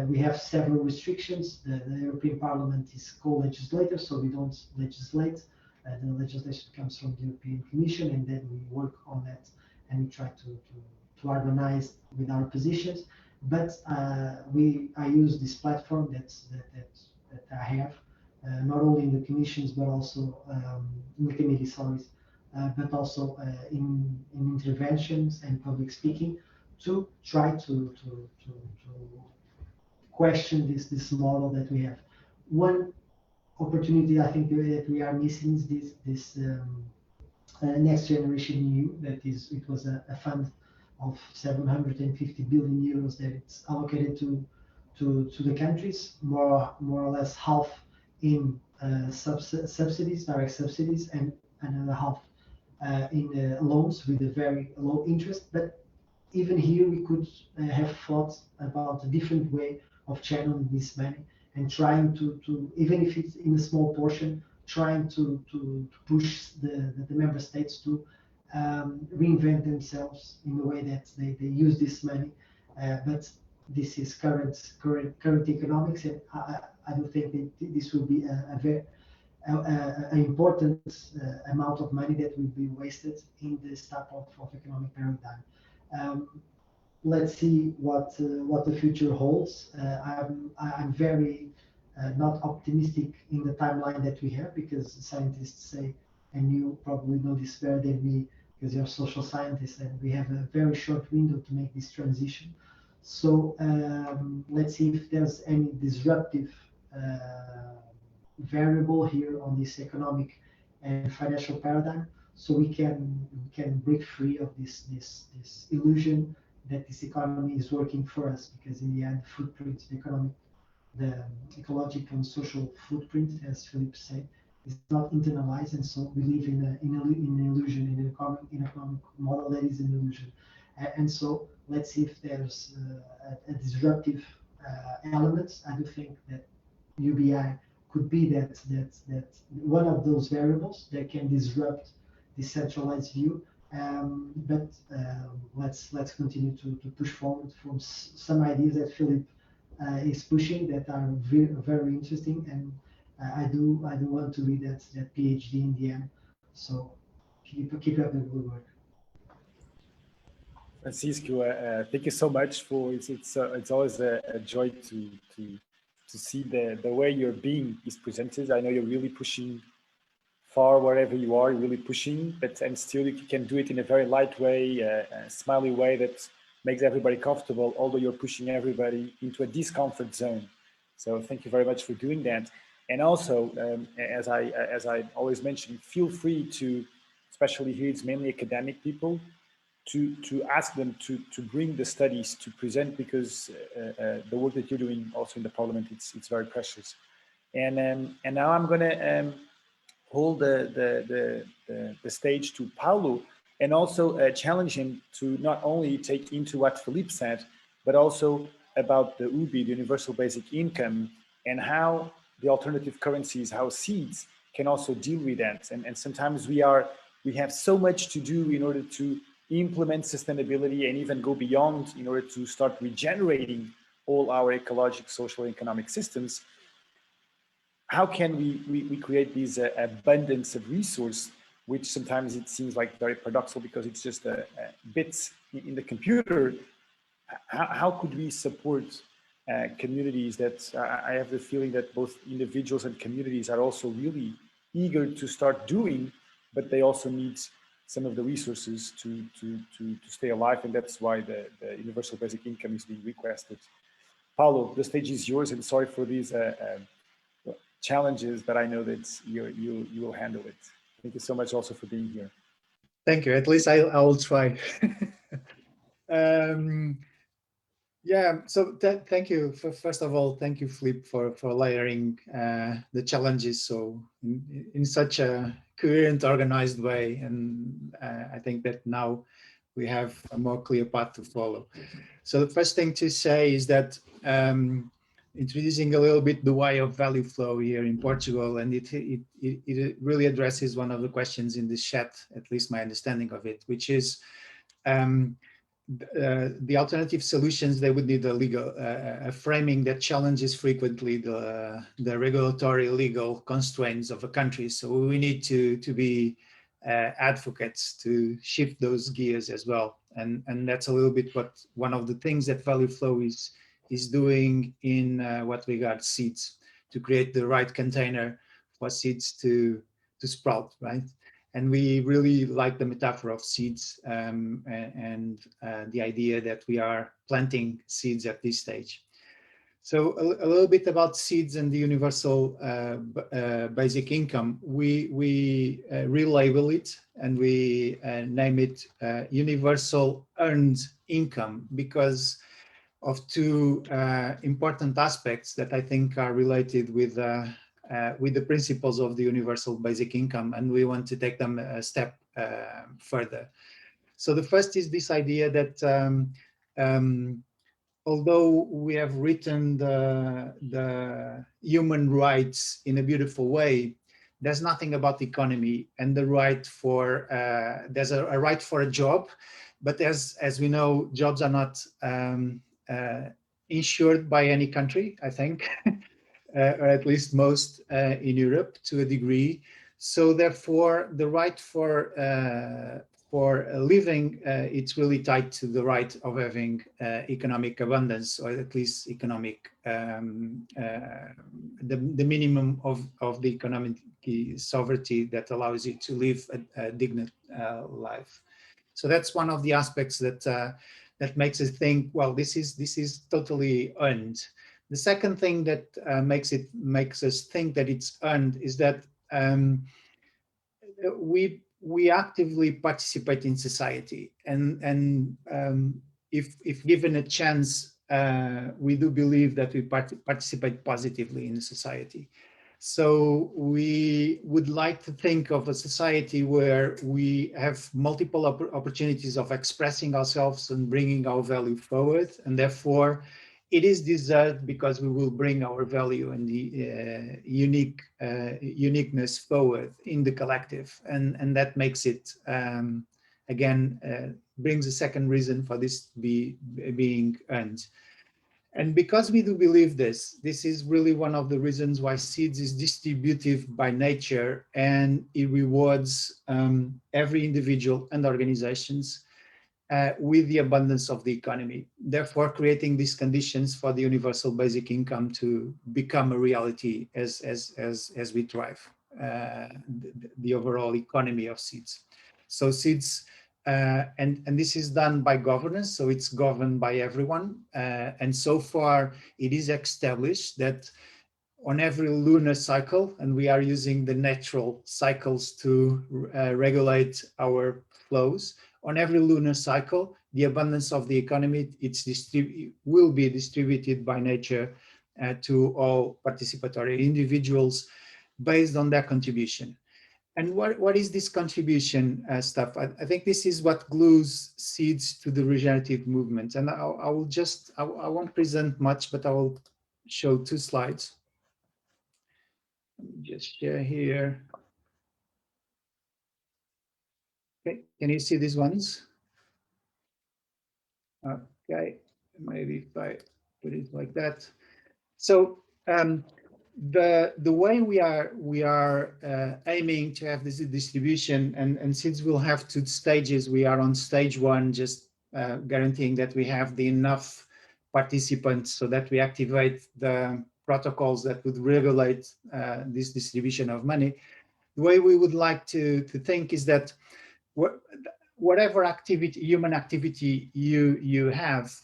we have several restrictions. The European Parliament is co-legislator, so we don't legislate. The legislation comes from the European Commission, and then we work on that and we try to harmonize with our positions. But I use this platform that I have, not only in the commissions but also in the committee, but also in interventions and public speaking, to try to question this model that we have. One opportunity I think that we are missing is this Next Generation EU. It was a fund of 750 billion euros that it's allocated to the countries, more or less half in subsidies, direct subsidies, and another half in loans with a very low interest. But even here, we could have thought about a different way of channeling this money and trying to even if it's in a small portion, trying to push the member states to reinvent themselves in the way that they use this money. But this is current economics, and I do think that this will be a very an important amount of money that will be wasted in this type of economic paradigm. Let's see what the future holds. I'm very not optimistic in the timeline that we have, because scientists say, and you probably know this better than me because you're social scientists, and we have a very short window to make this transition. So let's see if there's any disruptive variable here on this economic and financial paradigm, so we can break free of this illusion that this economy is working for us, because in the end, footprint, the ecological and social footprint, as Filipe said, is not internalized, and so we live in an illusion, in an economic model that is an illusion. And so let's see if there's a disruptive element. I do think that UBI could be that one of those variables that can disrupt the centralized view. But let's continue to push forward from some ideas that Filipe is pushing that are very interesting, and I do want to read that PhD in the end. So keep up the good work. Francisco, thank you so much for it's always a joy to see the way your being is presented. I know you're really pushing far wherever you are, you're really pushing, and still you can do it in a very light way, a smiley way that makes everybody comfortable, although you're pushing everybody into a discomfort zone. So thank you very much for doing that. And also, as I always mention, feel free to, especially here it's mainly academic people, to ask them to bring the studies to present, because the work that you're doing also in the Parliament, it's very precious. And now I'm going to hold the stage to Paulo, and also challenge him to not only take into what Filipe said, but also about the UBI, the Universal Basic Income, and how the alternative currencies, how seeds can also deal with that. And sometimes we have so much to do in order to implement sustainability and even go beyond in order to start regenerating all our ecological, social, and economic systems. How can we create this abundance of resource, which sometimes it seems like very paradoxical because it's just bits in the computer? How could we support communities that I have the feeling that both individuals and communities are also really eager to start doing, but they also need some of the resources to stay alive, and that's why the Universal Basic Income is being requested. Paulo, the stage is yours, and sorry for these challenges, but I know that you will handle it. Thank you so much also for being here. Thank you. At least I will try. Yeah, so thank you. First of all, thank you, Filipe, for layering the challenges so in such a coherent, organized way. And I think that now we have a more clear path to follow. So the first thing to say is that introducing a little bit the way of value flow here in Portugal, and it really addresses one of the questions in this chat, at least my understanding of it, which is the alternative solutions. They would need a legal framing that challenges frequently the regulatory legal constraints of a country. So we need to be advocates to shift those gears as well, and that's a little bit what one of the things that value flow is doing in what regards seeds, to create the right container for seeds to sprout, right? And we really like the metaphor of seeds and the idea that we are planting seeds at this stage. So a little bit about seeds and the universal basic income. We relabel it and we name it universal earned income because of two important aspects that I think are related with the principles of the universal basic income, and we want to take them a step further. So the first is this idea that although we have written the human rights in a beautiful way, there's nothing about the economy and the right for, there's a right for a job, but as we know, jobs are not insured by any country, I think, or at least most in Europe to a degree. So therefore, the right for living, it's really tied to the right of having economic abundance, or at least economic, the minimum of the economic sovereignty that allows you to live a dignified life. So that's one of the aspects that that makes us think, well, this is totally earned. The second thing that makes us think that it's earned is that we actively participate in society, and if given a chance, we do believe that we participate positively in society. So we would like to think of a society where we have multiple opportunities of expressing ourselves and bringing our value forward, and therefore it is deserved because we will bring our value and the uniqueness forward in the collective, and that makes it again brings a second reason for this to be being earned. And because we do believe this is really one of the reasons why seeds is distributive by nature, and it rewards every individual and organizations with the abundance of the economy, therefore creating these conditions for the universal basic income to become a reality as we drive the overall economy of seeds. So seeds, and this is done by governance, so it's governed by everyone. And so far it is established that on every lunar cycle, and we are using the natural cycles to regulate our flows, on every lunar cycle, the abundance of the economy will be distributed by nature to all participatory individuals based on their contribution. And what is this contribution stuff? I think this is what glues seeds to the regenerative movement. And I won't present much, but I will show two slides. Let me just share here. Okay, can you see these ones? Okay, maybe if I put it like that. So the way we are aiming to have this distribution, and since we'll have two stages, we are on stage one, just guaranteeing that we have the enough participants so that we activate the protocols that would regulate this distribution of money. The way we would like to think is that whatever activity, human activity you have,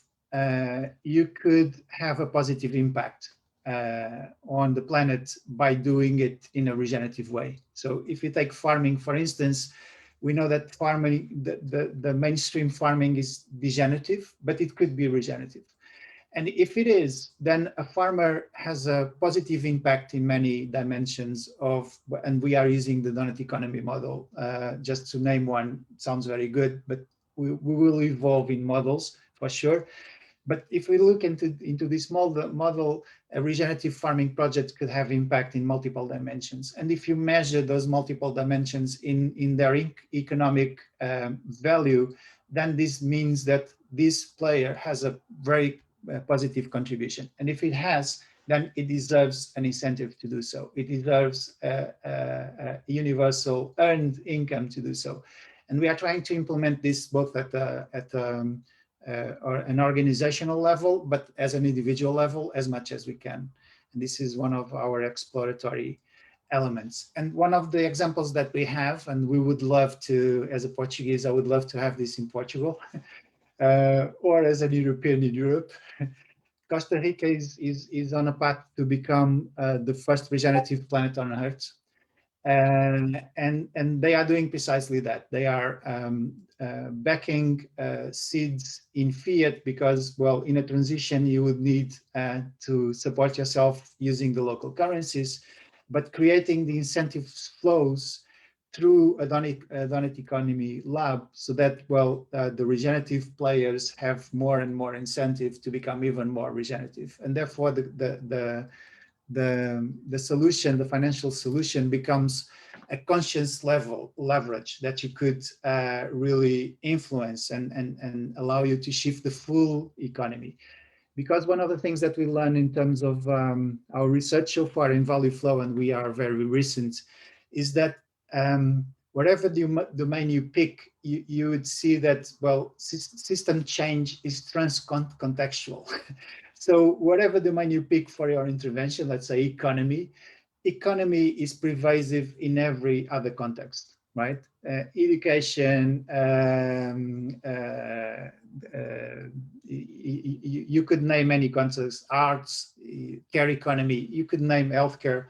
you could have a positive impact on the planet by doing it in a regenerative way. So if you take farming, for instance, we know that farming, the mainstream farming is degenerative, but it could be regenerative. And if it is, then a farmer has a positive impact in many dimensions of, and we are using the donut economy model, just to name one. Sounds very good, but we will evolve in models for sure. But if we look into this model, a regenerative farming project could have impact in multiple dimensions. And if you measure those multiple dimensions in their economic value, then this means that this player has a very positive contribution. And if it has, then it deserves an incentive to do so. It deserves a universal earned income to do so. And we are trying to implement this both at or an organizational level, but as an individual level as much as we can. And this is one of our exploratory elements. And one of the examples that we have, and we would love to, as a Portuguese, I would love to have this in Portugal, or as a European in Europe. Costa Rica is on a path to become the first regenerative planet on Earth. And they are doing precisely that. They are backing seeds in fiat because, well, in a transition, you would need to support yourself using the local currencies, but creating the incentive flows through a donut economy lab so that, well, the regenerative players have more and more incentive to become even more regenerative. And therefore, the solution, the financial solution, becomes a conscious level leverage that you could really influence and allow you to shift the full economy. Because one of the things that we learn in terms of our research so far in value flow, and we are very recent, is that whatever the domain you pick, you would see that, well, system change is trans-contextual. So whatever domain you pick for your intervention, let's say economy is pervasive in every other context, right? Education, you could name any contexts, arts, care economy, you could name healthcare,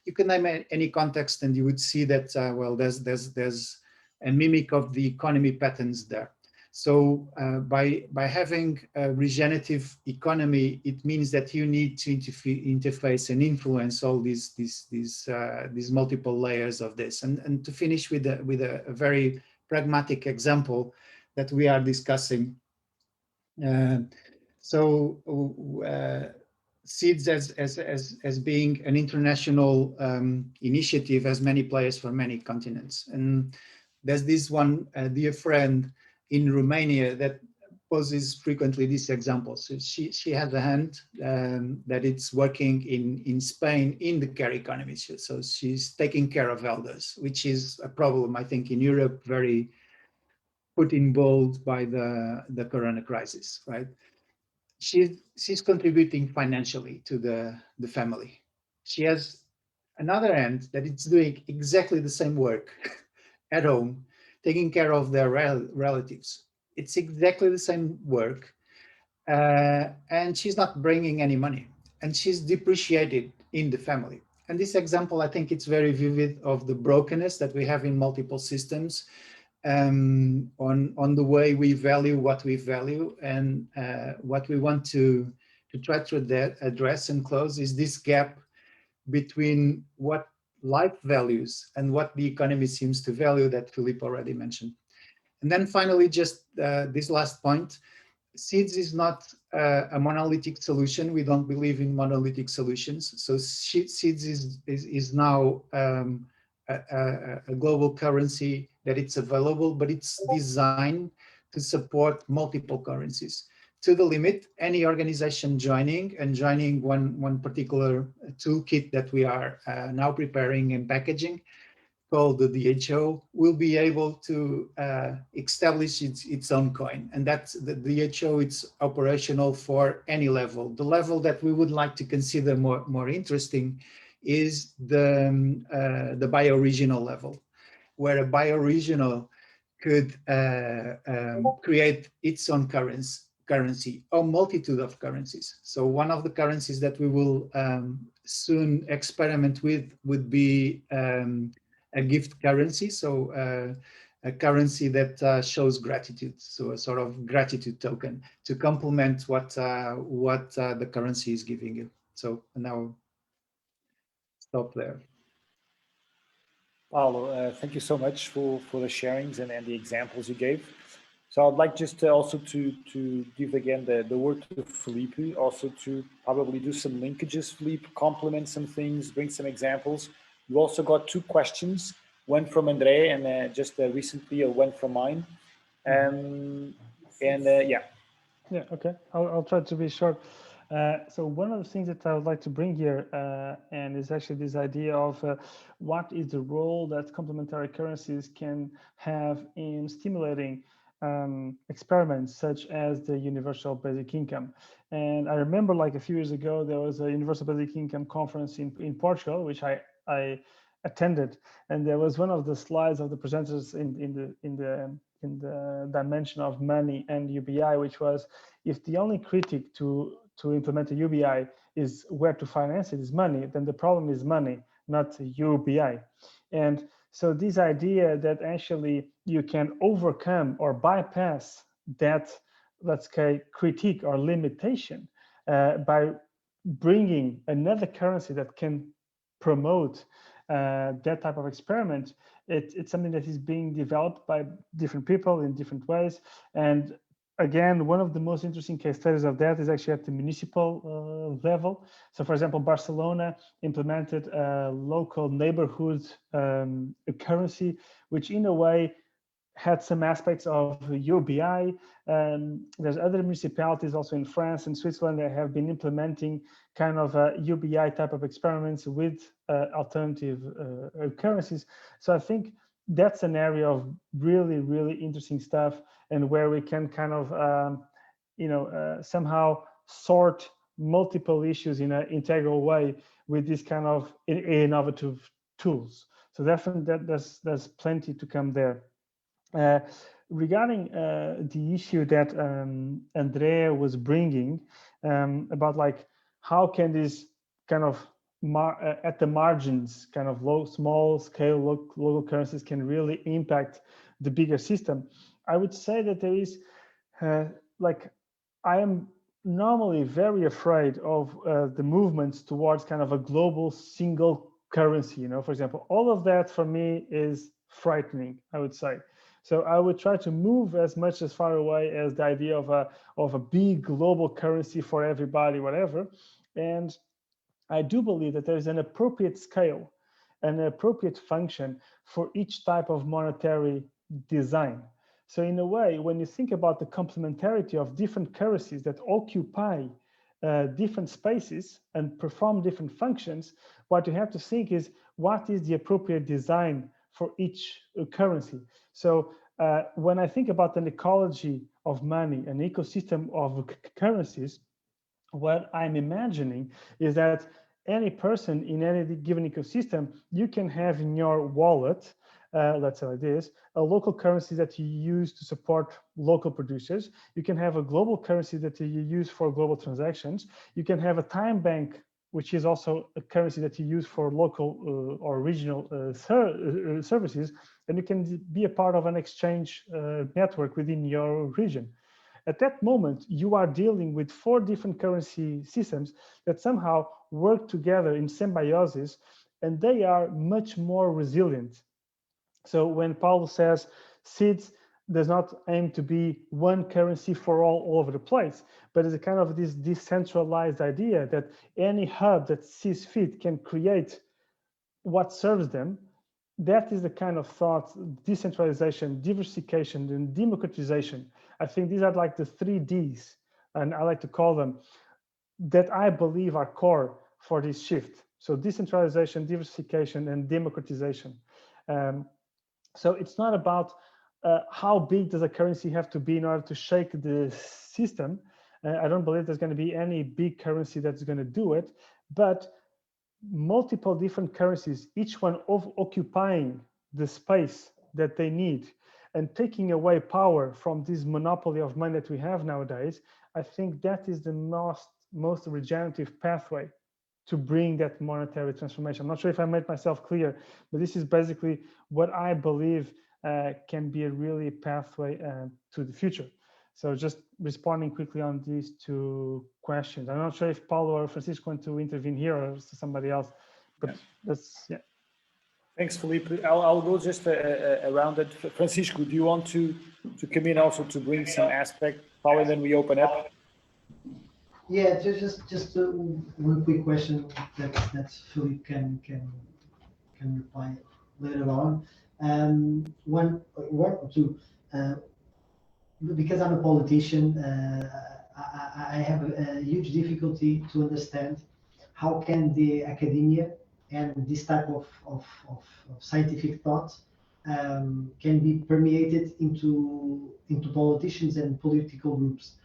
you could name any context, and you would see that, well, there's a mimic of the economy patterns there. So by having a regenerative economy, it means that you need to interface and influence all these multiple layers of this. And to finish with a very pragmatic example that we are discussing. SEEDS as being an international initiative has many players for many continents. And there's this one dear friend in Romania that poses frequently this example. So she has a hand that it's working in Spain in the care economy. So she's taking care of elders, which is a problem, I think, in Europe, very put in bold by the Corona crisis, right? She's contributing financially to the family. She has another end that it's doing exactly the same work at home, taking care of their relatives. It's exactly the same work, and she's not bringing any money, and she's depreciated in the family. And this example, I think it's very vivid of the brokenness that we have in multiple systems, on the way we value what we value, and what we want to try to address and close is this gap between what life values and what the economy seems to value that Filipe already mentioned. And then finally, just this last point, SEEDS is not a monolithic solution. We don't believe in monolithic solutions. So SEEDS is now a global currency that it's available, but it's designed to support multiple currencies. To the limit, any organization joining one particular toolkit that we are now preparing and packaging, called the DHO, will be able to establish its own coin. And that's the DHO, it's operational for any level. The level that we would like to consider more interesting is the bioregional level, where a bioregional could create its own currency or multitude of currencies. So one of the currencies that we will soon experiment with would be a gift currency. So a currency that shows gratitude. So a sort of gratitude token to complement what the currency is giving you. So now stop there. Paulo, thank you so much for the sharings and the examples you gave. So I'd like just also to give again the word to Filipe, also to probably do some linkages, Filipe, complement some things, bring some examples. You also got 2 questions, one from Andre and just recently one from mine. Yeah. Yeah, okay, I'll try to be short. So one of the things that I would like to bring here, and is actually this idea of what is the role that complementary currencies can have in stimulating experiments such as the universal basic income. And I remember like a few years ago, there was a universal basic income conference in Portugal, which I attended, and there was one of the slides of the presenters in the dimension of money and UBI, which was, if the only critic to implement a UBI is where to finance it is money, then the problem is money, not UBI. And so this idea that actually you can overcome or bypass that, let's say, critique or limitation by bringing another currency that can promote that type of experiment, it's something that is being developed by different people in different ways. And again, one of the most interesting case studies of that is actually at the municipal level. So for example, Barcelona implemented a local neighborhood currency, which in a way had some aspects of UBI. There's other municipalities also in France and Switzerland that have been implementing kind of UBI type of experiments with alternative currencies. So I think that's an area of really, really interesting stuff, and where we can kind of, somehow sort multiple issues in an integral way with this kind of innovative tools. So definitely there's plenty to come there. Regarding the issue that Andrea was bringing about like how can this kind of at the margins kind of small scale local currencies can really impact the bigger system, I would say that there is like, I am normally very afraid of the movements towards kind of a global single currency. For example, all of that for me is frightening, I would say. So I would try to move as much as far away as the idea of a big global currency for everybody, whatever. And I do believe that there is an appropriate scale, an appropriate function for each type of monetary design. So in a way, when you think about the complementarity of different currencies that occupy different spaces and perform different functions, what you have to think is, what is the appropriate design for each currency? So when I think about an ecology of money, an ecosystem of currencies, what I'm imagining is that any person in any given ecosystem, you can have in your wallet, let's say like this, a local currency that you use to support local producers. You can have a global currency that you use for global transactions. You can have a time bank, which is also a currency that you use for local or regional services, and you can be a part of an exchange network within your region. At that moment, you are dealing with 4 different currency systems that somehow work together in symbiosis, and they are much more resilient. So when Paulo says CENSE does not aim to be one currency for all over the place, but it's a kind of this decentralized idea that any hub that sees fit can create what serves them. That is the kind of thought, decentralization, diversification, and democratization. I think these are like the 3 Ds, and I like to call them, that I believe are core for this shift. So decentralization, diversification, and democratization. So it's not about how big does a currency have to be in order to shake the system. I don't believe there's going to be any big currency that's going to do it, but multiple different currencies, each one occupying the space that they need and taking away power from this monopoly of money that we have nowadays, I think that is the most regenerative pathway to bring that monetary transformation. I'm not sure if I made myself clear, but this is basically what I believe can be a really pathway to the future. So just responding quickly on these 2 questions. I'm not sure if Paulo or Francisco want to intervene here or somebody else, but that's, yeah. Thanks, Filipe. I'll go just around it. Francisco, do you want to come in also to bring some aspect, Paulo, and then we open up? Yeah, just one quick question that Filipe can reply later on. One or two. Because I'm a politician, I have a huge difficulty to understand how can the academia and this type of scientific thought can be permeated into politicians and political groups.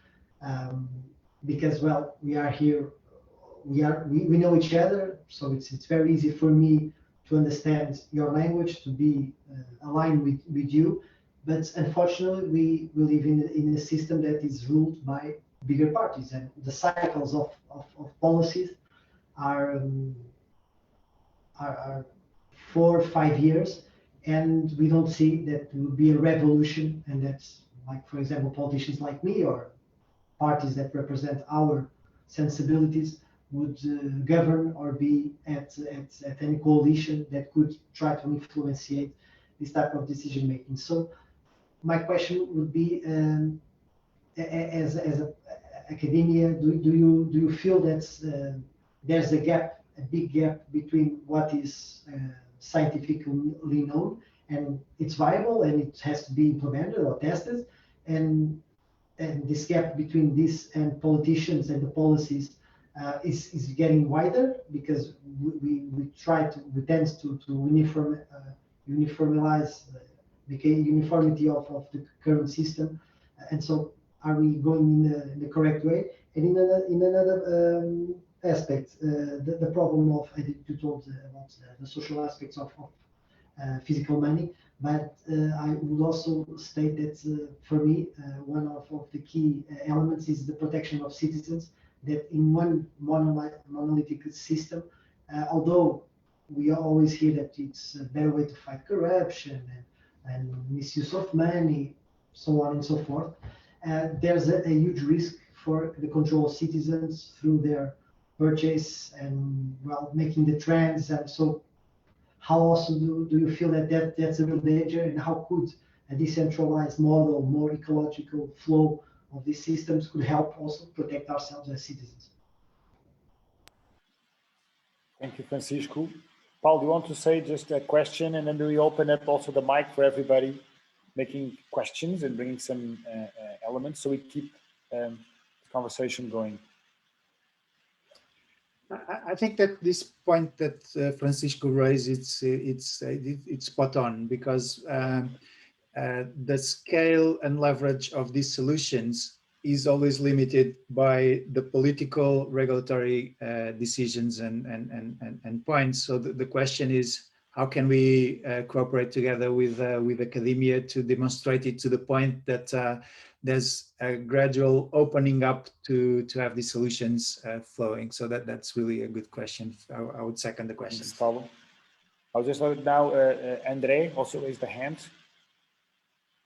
Because, well, we are here, we know each other, so it's very easy for me to understand your language, to be aligned with you. But unfortunately, we live in a system that is ruled by bigger parties, and the cycles of policies are 4 or 5 years, and we don't see that there will be a revolution, and that's like, for example, politicians like me or parties that represent our sensibilities would govern or be at any coalition that could try to influence this type of decision making. So my question would be, as a academia, do you feel that there's a big gap between what is scientifically known and it's viable and it has to be implemented or tested, and this gap between this and politicians and the policies is getting wider, because we tend to uniformize the uniformity of the current system, and so are we going in the correct way? And in another aspect, the problem of, I think you told about the social aspects of physical money, but I would also state that for me, one of the key elements is the protection of citizens, that in one monolithic system, although we always hear that it's a better way to fight corruption and misuse of money, so on and so forth, there's a huge risk for the control of citizens through their purchase and, well, making the trends. And so how also do you feel that that's a real danger, and how could a decentralized model, more ecological flow of these systems could help also protect ourselves as citizens? Thank you, Francisco. Paulo, do you want to say just a question, and then do we open up also the mic for everybody making questions and bringing some elements, so we keep the conversation going? I think that this point that Francisco raised, it's spot on, because the scale and leverage of these solutions is always limited by the political regulatory decisions and points. So the question is, how can we cooperate together with academia to demonstrate it to the point that there's a gradual opening up to have these solutions flowing? So that's really a good question. I would second the question. Thanks, Paulo. I'll just let now Andre also raise the hand.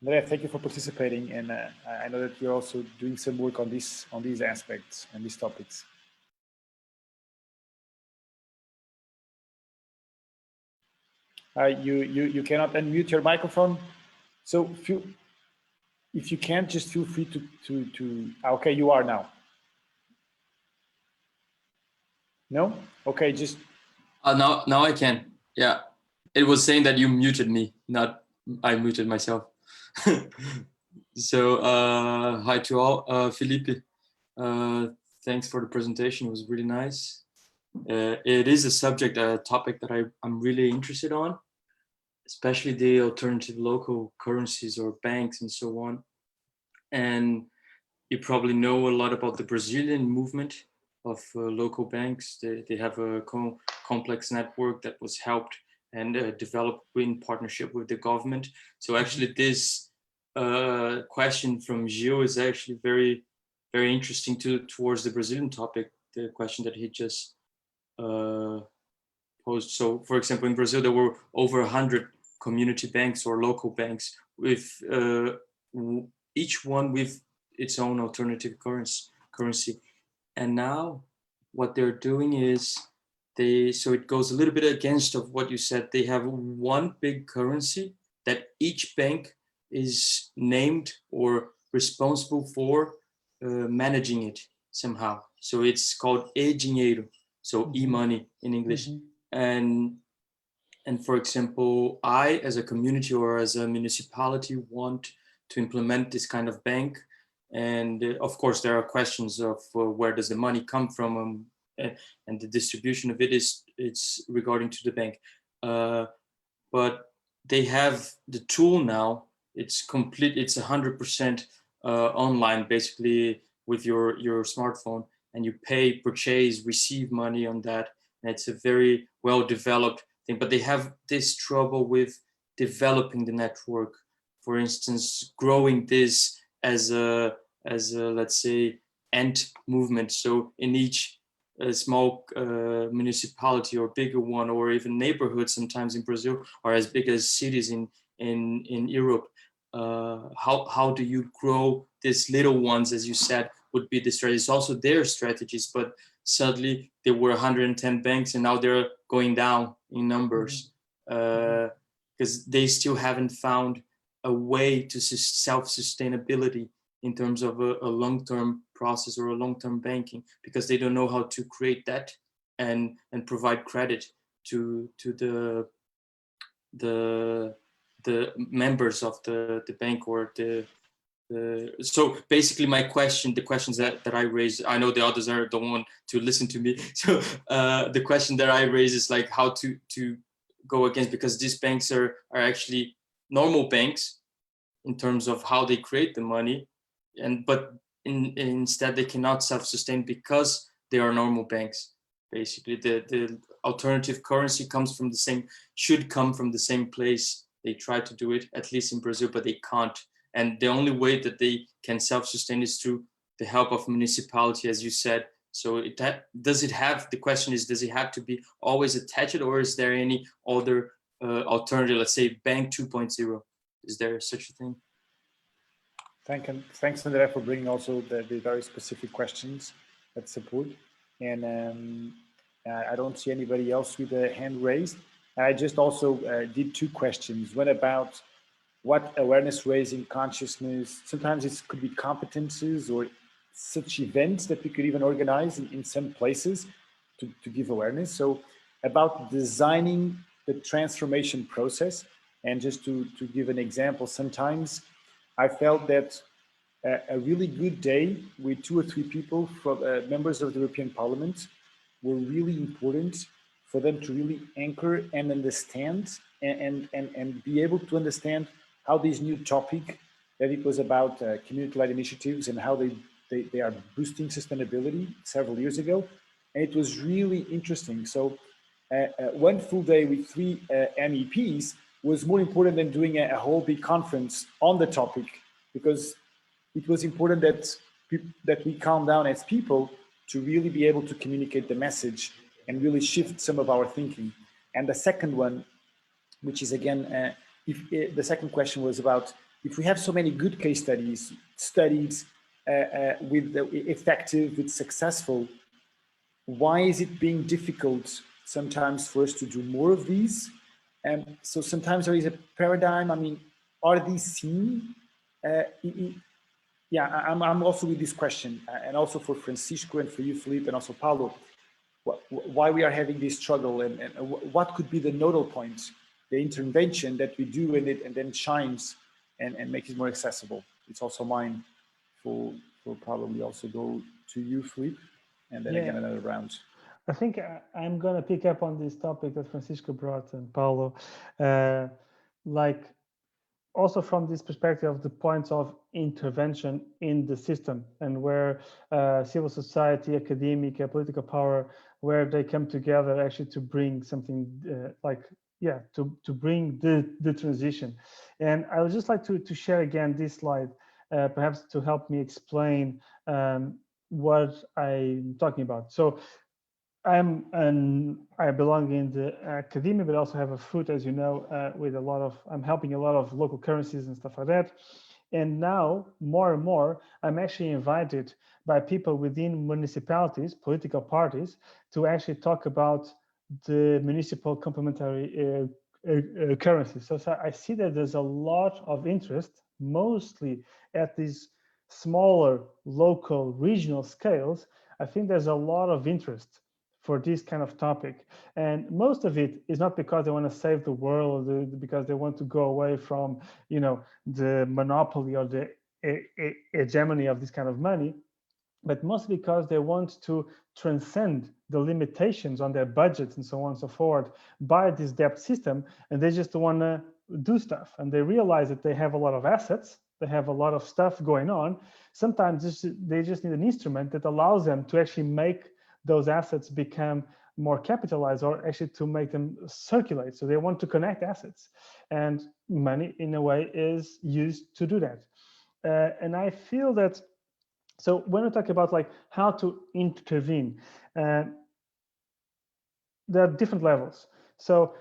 Andre, thank you for participating, and I know that you're also doing some work on these aspects and these topics. You cannot unmute your microphone, so if you can't, just feel free to okay, you are now. No? Okay, just now I can. Yeah, it was saying that you muted me, not I muted myself. So hi to all. Filipe, thanks for the presentation. It was really nice. It is a topic that I'm really interested on, especially the alternative local currencies or banks and so on. And you probably know a lot about the Brazilian movement of local banks. They have a complex network that was helped and developed in partnership with the government. So actually this question from Gil is actually very, very interesting towards the Brazilian topic, the question that he just posed. So for example, in Brazil, there were over 100 community banks or local banks, with each one with its own alternative currency. And now what they're doing is so it goes a little bit against of what you said. They have one big currency that each bank is named or responsible for managing it somehow. So it's called e-dinheiro, so e-money in English. And for example, I, as a community or as a municipality, want to implement this kind of bank. And of course, there are questions of where does the money come from, and the distribution of it's regarding to the bank. But they have the tool now. It's complete. It's 100% online, basically with your smartphone, and you pay, purchase, receive money on that. And it's a very well developed thing, but they have this trouble with developing the network. For instance, growing this as a let's say ant movement. So in each small municipality or bigger one, or even neighborhoods sometimes in Brazil, are as big as cities in Europe. How do you grow these little ones, as you said, would be the strategy. It's also their strategies, but suddenly there were 110 banks and now they're going down in numbers because they still haven't found a way to self-sustainability in terms of a long-term process or a long-term banking, because they don't know how to create that and provide credit to the members of the bank or so basically the questions that I raise, I know the others don't want to listen to me. So the question that I raise is like how to go against, because these banks are actually normal banks in terms of how they create the money, but instead they cannot self-sustain because they are normal banks. Basically, the alternative currency should come from the same place. They try to do it, at least in Brazil, but they can't. And the only way that they can self-sustain is through the help of municipality, as you said. So the question is, does it have to be always attached, or is there any other alternative, let's say Bank 2.0? Is there such a thing? Thanks, Andrea, for bringing also the very specific questions that support. And I don't see anybody else with a hand raised. I just also did two questions. One about what awareness raising, consciousness, sometimes it could be competences or such events that we could even organize in some places to give awareness. So about designing the transformation process, and just to give an example, sometimes I felt that a really good day with 2 or 3 people from members of the European Parliament were really important for them to really anchor and understand and be able to understand how this new topic, that it was about community-led initiatives and how they are boosting sustainability several years ago. And it was really interesting. So one full day with 3 MEPs was more important than doing a whole big conference on the topic, because it was important that we calm down as people to really be able to communicate the message and really shift some of our thinking. And the second one, which is again, the second question was about, if we have so many good case studies with effective, with successful, why is it being difficult sometimes for us to do more of these? And so sometimes there is a paradigm. I mean, are these seen? Yeah, I'm also with this question, and also for Francisco and for you, Filipe, and also Paulo, why we are having this struggle, and what could be the nodal point, the intervention that we do in it and then shines and make it more accessible. It's also mine for probably also go to you, Filipe, and then again another round. I think I'm going to pick up on this topic that Francisco brought and Paulo, like also from this perspective of the points of intervention in the system, and where civil society, academic, political power, where they come together actually to bring something to bring the transition. And I would just like to share again this slide, perhaps to help me explain what I'm talking about. So I belong in the academia, but also have a foot, as you know, with I'm helping a lot of local currencies and stuff like that. And now, more and more, I'm actually invited by people within municipalities, political parties, to actually talk about the municipal complementary currencies. So I see that there's a lot of interest, mostly at these smaller, local, regional scales. I think there's a lot of interest for this kind of topic, and most of it is not because they want to save the world, because they want to go away from, the monopoly or the hegemony of this kind of money, but mostly because they want to transcend the limitations on their budgets and so on and so forth by this debt system, and they just want to do stuff, and they realize that they have a lot of assets, they have a lot of stuff going on. Sometimes they just need an instrument that allows them to actually make those assets become more capitalized, or actually to make them circulate. So they want to connect assets, and money in a way is used to do that. And I feel that, so when we talk about like how to intervene, there are different levels. So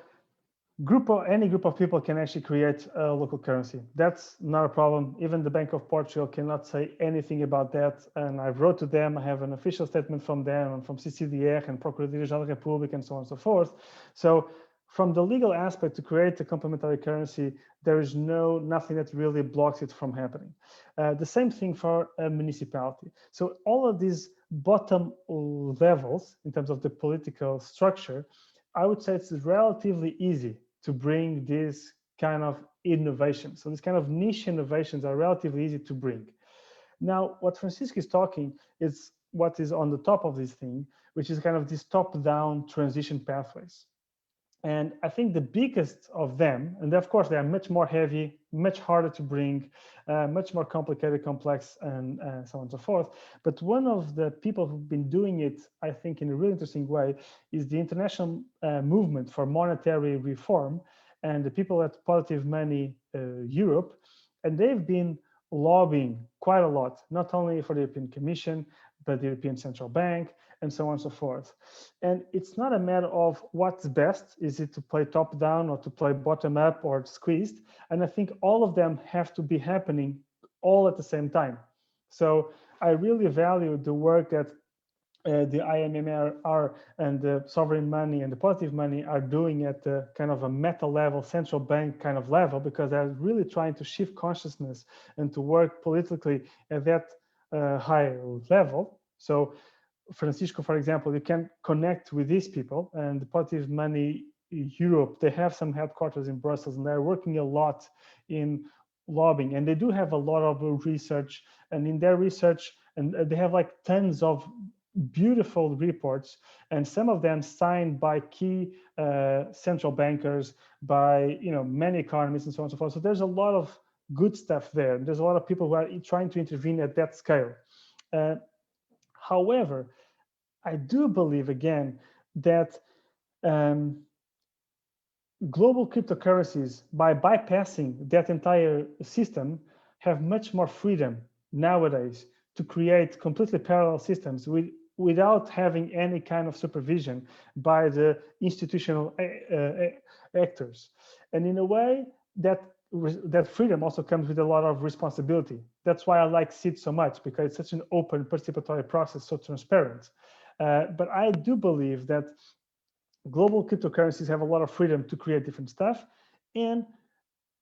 any group of people can actually create a local currency. That's not a problem. Even the Bank of Portugal cannot say anything about that. And I wrote to them. I have an official statement from them and from CCDR and Procuradoria-Geral da República and so on and so forth. So from the legal aspect, to create a complementary currency, there is nothing that really blocks it from happening. The same thing for a municipality. So all of these bottom levels in terms of the political structure, I would say it's relatively easy to bring this kind of innovation. So these kind of niche innovations are relatively easy to bring. Now, what Francisco is talking is what is on the top of this thing, which is kind of these top-down transition pathways. And I think the biggest of them, and of course they are much more heavy, much harder to bring, much more complicated, complex, and so on and so forth. But one of the people who've been doing it, I think, in a really interesting way, is the international movement for monetary reform, and the people at Positive Money Europe, and they've been lobbying quite a lot, not only for the European Commission, but the European Central Bank, and so on and so forth. And it's not a matter of what's best. Is it to play top down or to play bottom up or squeezed? And I think all of them have to be happening all at the same time. So I really value the work that the IMMR and the sovereign money and the positive money are doing at the kind of a meta level, central bank kind of level, because they're really trying to shift consciousness and to work politically at that higher level. So Francisco, for example, you can connect with these people, and the Positive Money Europe, they have some headquarters in Brussels, and they're working a lot in lobbying, and they do have a lot of research, and in their research, and they have like tons of beautiful reports, and some of them signed by key central bankers, by many economists and so on and so forth. So there's a lot of good stuff there. There's a lot of people who are trying to intervene at that scale. However, I do believe, again, that global cryptocurrencies, by bypassing that entire system, have much more freedom nowadays to create completely parallel systems without having any kind of supervision by the institutional actors. And in a way, that freedom also comes with a lot of responsibility. That's why I like SEED so much, because it's such an open participatory process, so transparent. But I do believe that global cryptocurrencies have a lot of freedom to create different stuff. And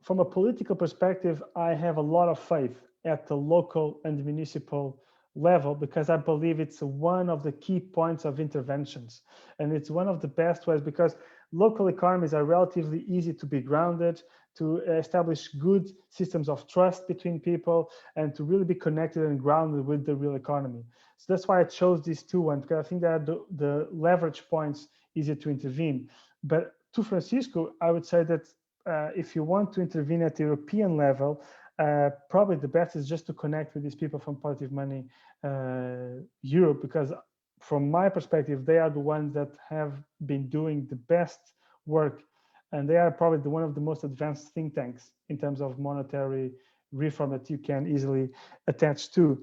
from a political perspective, I have a lot of faith at the local and municipal level, because I believe it's one of the key points of interventions. And it's one of the best ways, because local economies are relatively easy to be grounded, to establish good systems of trust between people, and to really be connected and grounded with the real economy. So that's why I chose these two ones, because I think that the leverage points easier to intervene. But to Francisco, I would say that if you want to intervene at the European level, probably the best is just to connect with these people from Positive Money Europe, because from my perspective, they are the ones that have been doing the best work, and they are probably one of the most advanced think tanks in terms of monetary reform that you can easily attach to.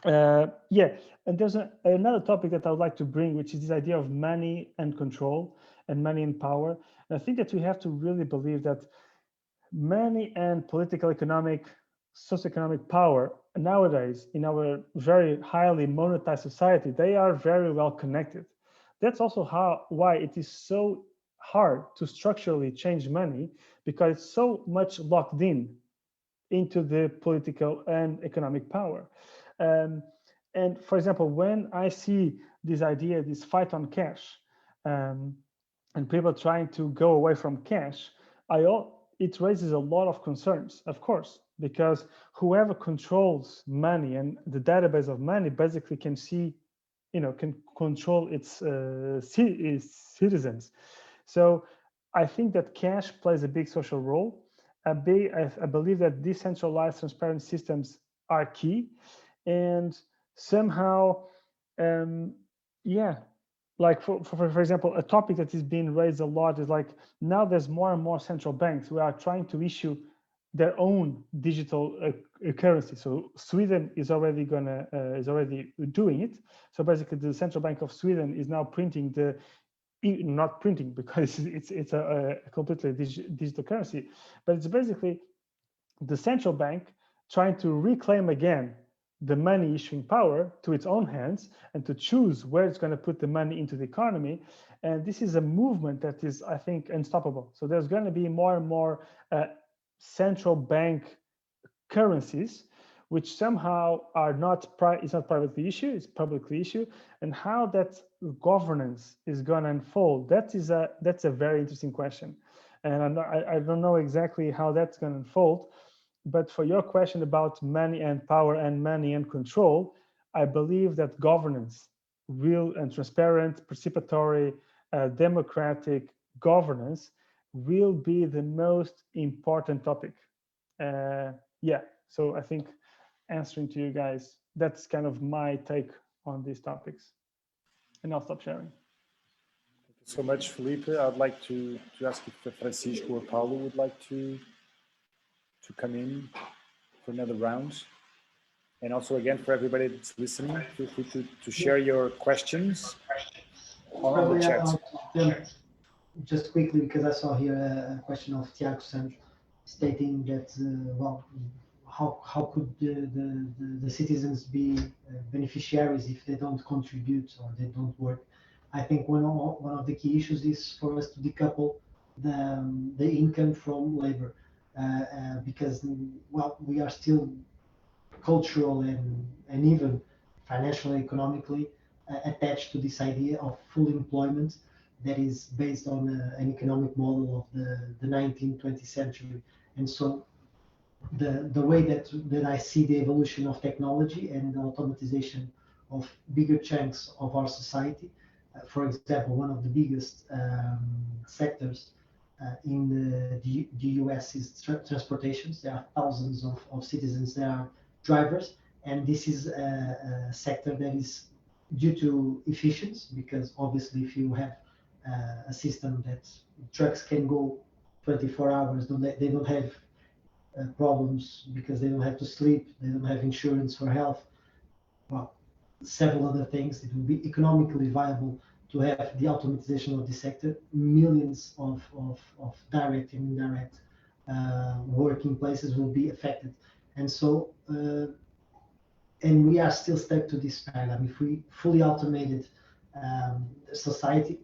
Yeah, and there's another topic that I would like to bring, which is this idea of money and control and money and power. And I think that we have to really believe that money and political, economic, socioeconomic power nowadays in our very highly monetized society, they are very well connected. That's also why it is so hard to structurally change money, because it's so much locked into the political and economic power. And for example, when I see this idea, this fight on cash, and people trying to go away from cash, it raises a lot of concerns, of course, because whoever controls money and the database of money basically can see, can control its citizens. So I think that cash plays a big social role. I believe that decentralized, transparent systems are key, and somehow, yeah, like for example, a topic that is being raised a lot is like now there's more and more central banks who are trying to issue their own digital currency. So Sweden is already doing it. So basically, the Central Bank of Sweden is now printing not printing because it's a completely digital currency, but it's basically the central bank trying to reclaim again the money issuing power to its own hands and to choose where it's going to put the money into the economy. And this is a movement that is, I think, unstoppable. So there's going to be more and more central bank currencies, which somehow are not it's not privately issued, it's publicly issued, and how that governance is going to unfold. That's a very interesting question, and I don't know exactly how that's going to unfold. But for your question about money and power and money and control, I believe that governance, real and transparent, participatory, democratic governance will be the most important topic. Yeah, so I think answering to you guys, that's kind of my take on these topics. And I'll stop sharing. Thank you so much, Filipe. I'd like to ask if Francisco or Paulo would like to come in for another round. And also, again, for everybody that's listening, feel free to share your questions on the chat. Just quickly, because I saw here a question of Tiago Santos stating that, well, how could the citizens be beneficiaries if they don't contribute or they don't work? I think one of the key issues is for us to decouple the income from labor, because, well, we are still cultural and even financially, economically attached to this idea of full employment that is based on an economic model of the 19th, 20th century. And so the way that I see the evolution of technology and the automatization of bigger chunks of our society, for example, one of the biggest sectors in the US is transportations. There are thousands of citizens that are drivers, and this is a sector that is due to efficiency, because obviously if you have a system that trucks can go 24 hours, they don't have problems because they don't have to sleep, they don't have insurance for health, well, several other things. It will be economically viable to have the automatization of the sector. Millions of direct and indirect working places will be affected. And so, and we are still stuck to this paradigm. If we fully automated society,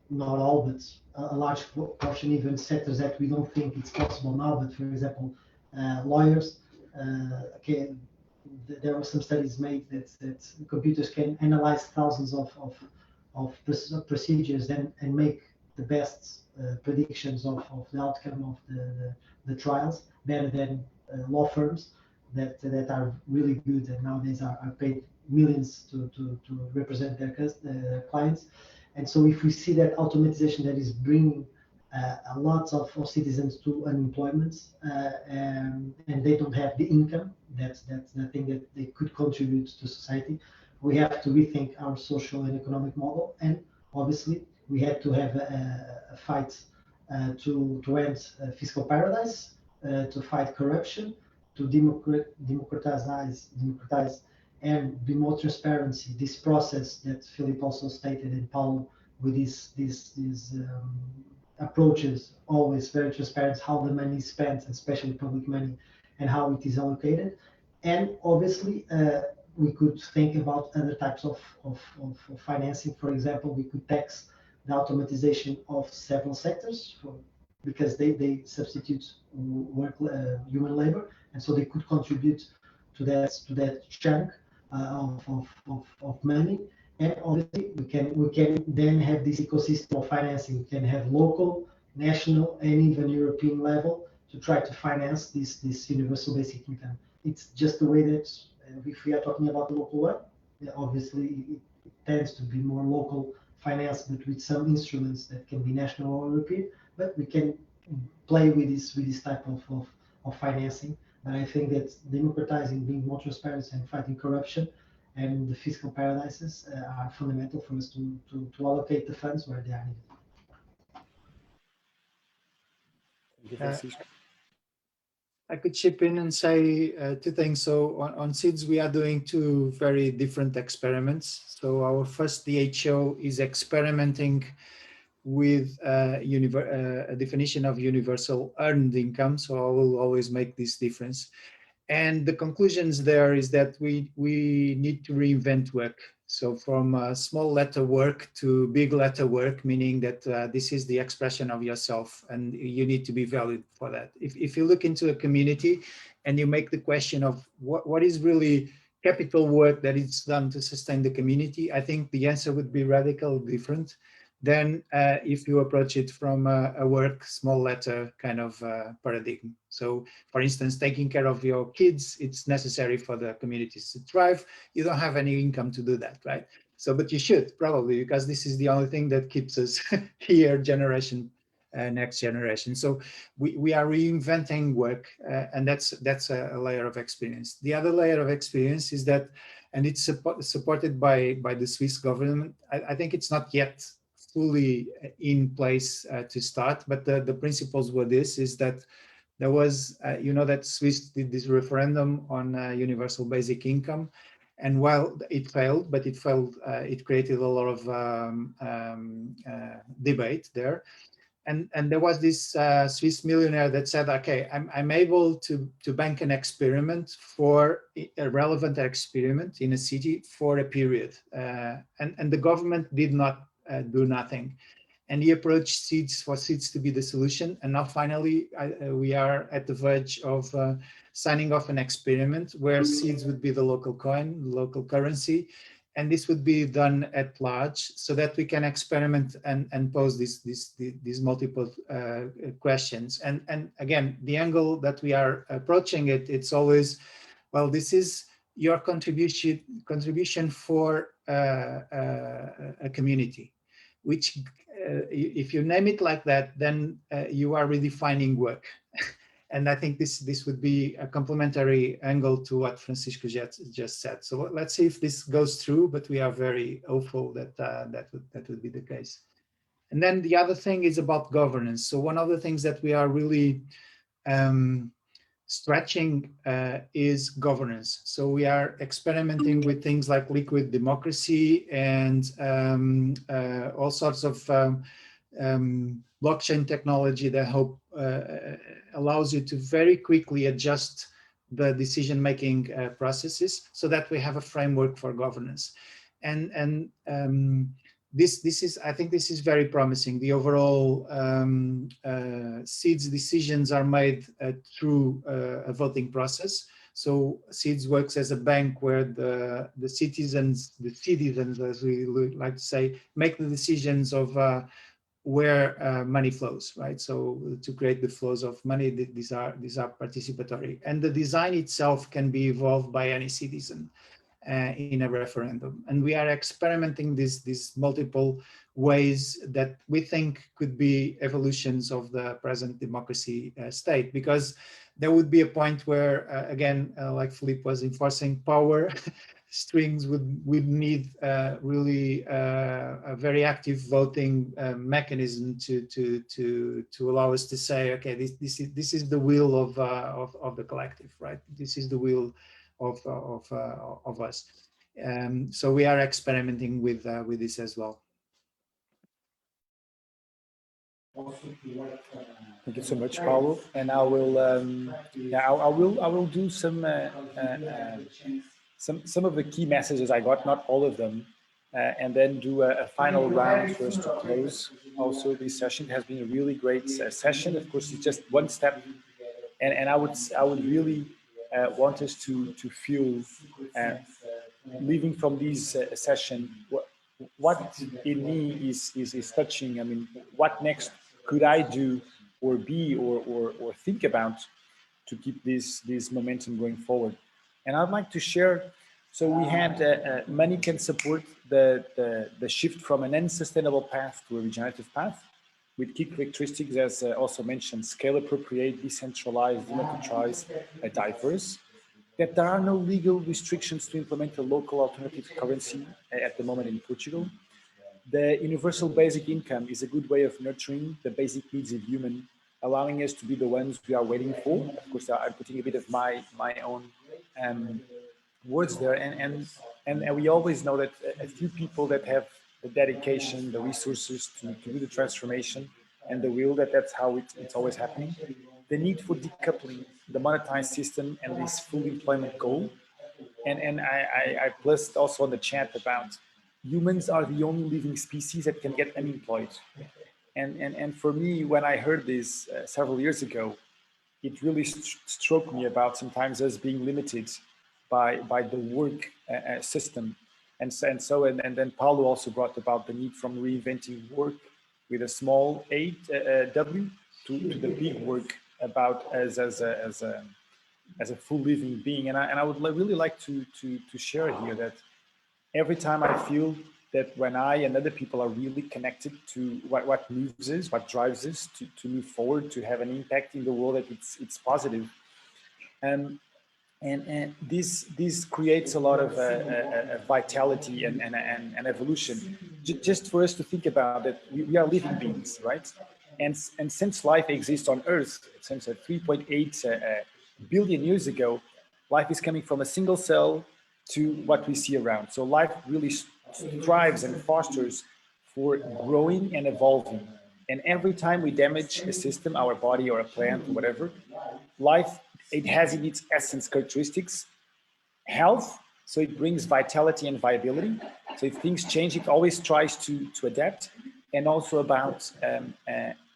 not all, but a large portion, even sectors that we don't think it's possible now, but for example, lawyers, okay, there were some studies made that computers can analyze thousands of procedures and make the best predictions of the outcome of the trials, better than law firms that are really good and nowadays are paid millions to represent their clients. And so if we see that automatization that is bringing a lot of citizens to unemployment, and they don't have the income, that's the thing that they could contribute to society, we have to rethink our social and economic model. And obviously we had to have a fight to end fiscal paradise, to fight corruption, to democratize and be more transparency. This process that Filipe also stated, and Paulo, with these approaches, always very transparent, how the money is spent, especially public money, and how it is allocated. And obviously, we could think about other types of financing. For example, we could tax the automatization of several sectors because they substitute human labor, and so they could contribute to that chunk of money. And obviously we can then have this ecosystem of financing. We can have local, national, and even European level to try to finance this universal basic income. It's just the way that if we are talking about the local one, obviously it tends to be more local finance, but with some instruments that can be national or European. But we can play with this type of financing. And I think that democratizing, being more transparent, and fighting corruption and the fiscal paradises are fundamental for us to allocate the funds where they are needed. Thank you, Francisco. I could chip in and say two things. So on SEEDS, we are doing two very different experiments. So our first DHO is experimenting with a definition of universal earned income. So I will always make this difference. And the conclusions there is that we need to reinvent work. So from small letter work to big letter work, meaning that this is the expression of yourself and you need to be valued for that. If you look into a community and you make the question of what is really capital work that is done to sustain the community, I think the answer would be radically different than if you approach it from a work small letter kind of paradigm. So for instance, taking care of your kids, it's necessary for the communities to thrive. You don't have any income to do that, right? So, but you should probably, because this is the only thing that keeps us here, next generation. So we are reinventing work, and that's a layer of experience. The other layer of experience is that, and it's supported by the Swiss government. I think it's not yet fully in place to start, but the principles were this, is that there was, that Swiss did this referendum on universal basic income. And while it failed, it created a lot of debate there. And there was this Swiss millionaire that said, okay, I'm able to bank an experiment for a relevant experiment in a city for a period. And the government did not do nothing. And he approached SEEDS for SEEDS to be the solution. And now finally, we are at the verge of signing off an experiment where SEEDS would be the local coin, the local currency. And this would be done at large so that we can experiment and pose these multiple questions. And again, the angle that we are approaching it, it's always, well, this is your contribution for a community, which if you name it like that, then you are redefining work. And I think this would be a complementary angle to what Francisco just said. So let's see if this goes through, but we are very hopeful that that would be the case. And then the other thing is about governance. So one of the things that we are really stretching is governance. So we are experimenting with things like liquid democracy and all sorts of blockchain technology that allows you to very quickly adjust the decision-making processes so that we have a framework for governance. And I think this is very promising. The overall SEEDS decisions are made through a voting process. So SEEDS works as a bank where the citizens, as we like to say, make the decisions of where money flows, right? So to create the flows of money, these are participatory, and the design itself can be evolved by any citizen in a referendum. And we are experimenting these multiple ways that we think could be evolutions of the present democracy state, because there would be a point where, again, like Filipe was enforcing, power strings would need really a very active voting mechanism to allow us to say, okay, this is the will of the collective, right? This is the will of us. So we are experimenting with this as well. Thank you so much, Paulo. And I will, I will do some of the key messages I got, not all of them, and then do a final round for us to close. Also, this session has been a really great session. Of course, it's just one step, and I would really want us to feel leaving from this session what in me is touching. I mean, what next could I do or be or think about to keep this momentum going forward? And I'd like to share. So we had money can support the shift from an unsustainable path to a regenerative path, with key characteristics as also mentioned: scale appropriate, decentralized, democratized, diverse. that there are no legal restrictions to implement a local alternative currency at the moment in Portugal. The universal basic income is a good way of nurturing the basic needs of human, allowing us to be the ones we are waiting for. Of course, I'm putting a bit of my own words there, and we always know that a few people that have the dedication, the resources to do the transformation, and the will, that's how it's always happening. The need for decoupling the monetized system and this full employment goal. And I plus also on the chat about humans are the only living species that can get unemployed. And for me, when I heard this several years ago, it really struck me about sometimes us being limited by the work system. And then Paulo also brought about the need from reinventing work with a small W to the big work about as a full living being. And I would really like to share here that every time I feel that when I and other people are really connected to what moves us, what drives us to move forward, to have an impact in the world, that it's positive. And this creates a lot of vitality and evolution. Just for us to think about that, we are living beings, right? And since life exists on Earth, since 3.8 billion years ago, life is coming from a single cell to what we see around. So life really strives and fosters for growing and evolving. And every time we damage a system, our body or a plant or whatever, life, it has in its essence characteristics health, so it brings vitality and viability. So if things change, it always tries to adapt, and also about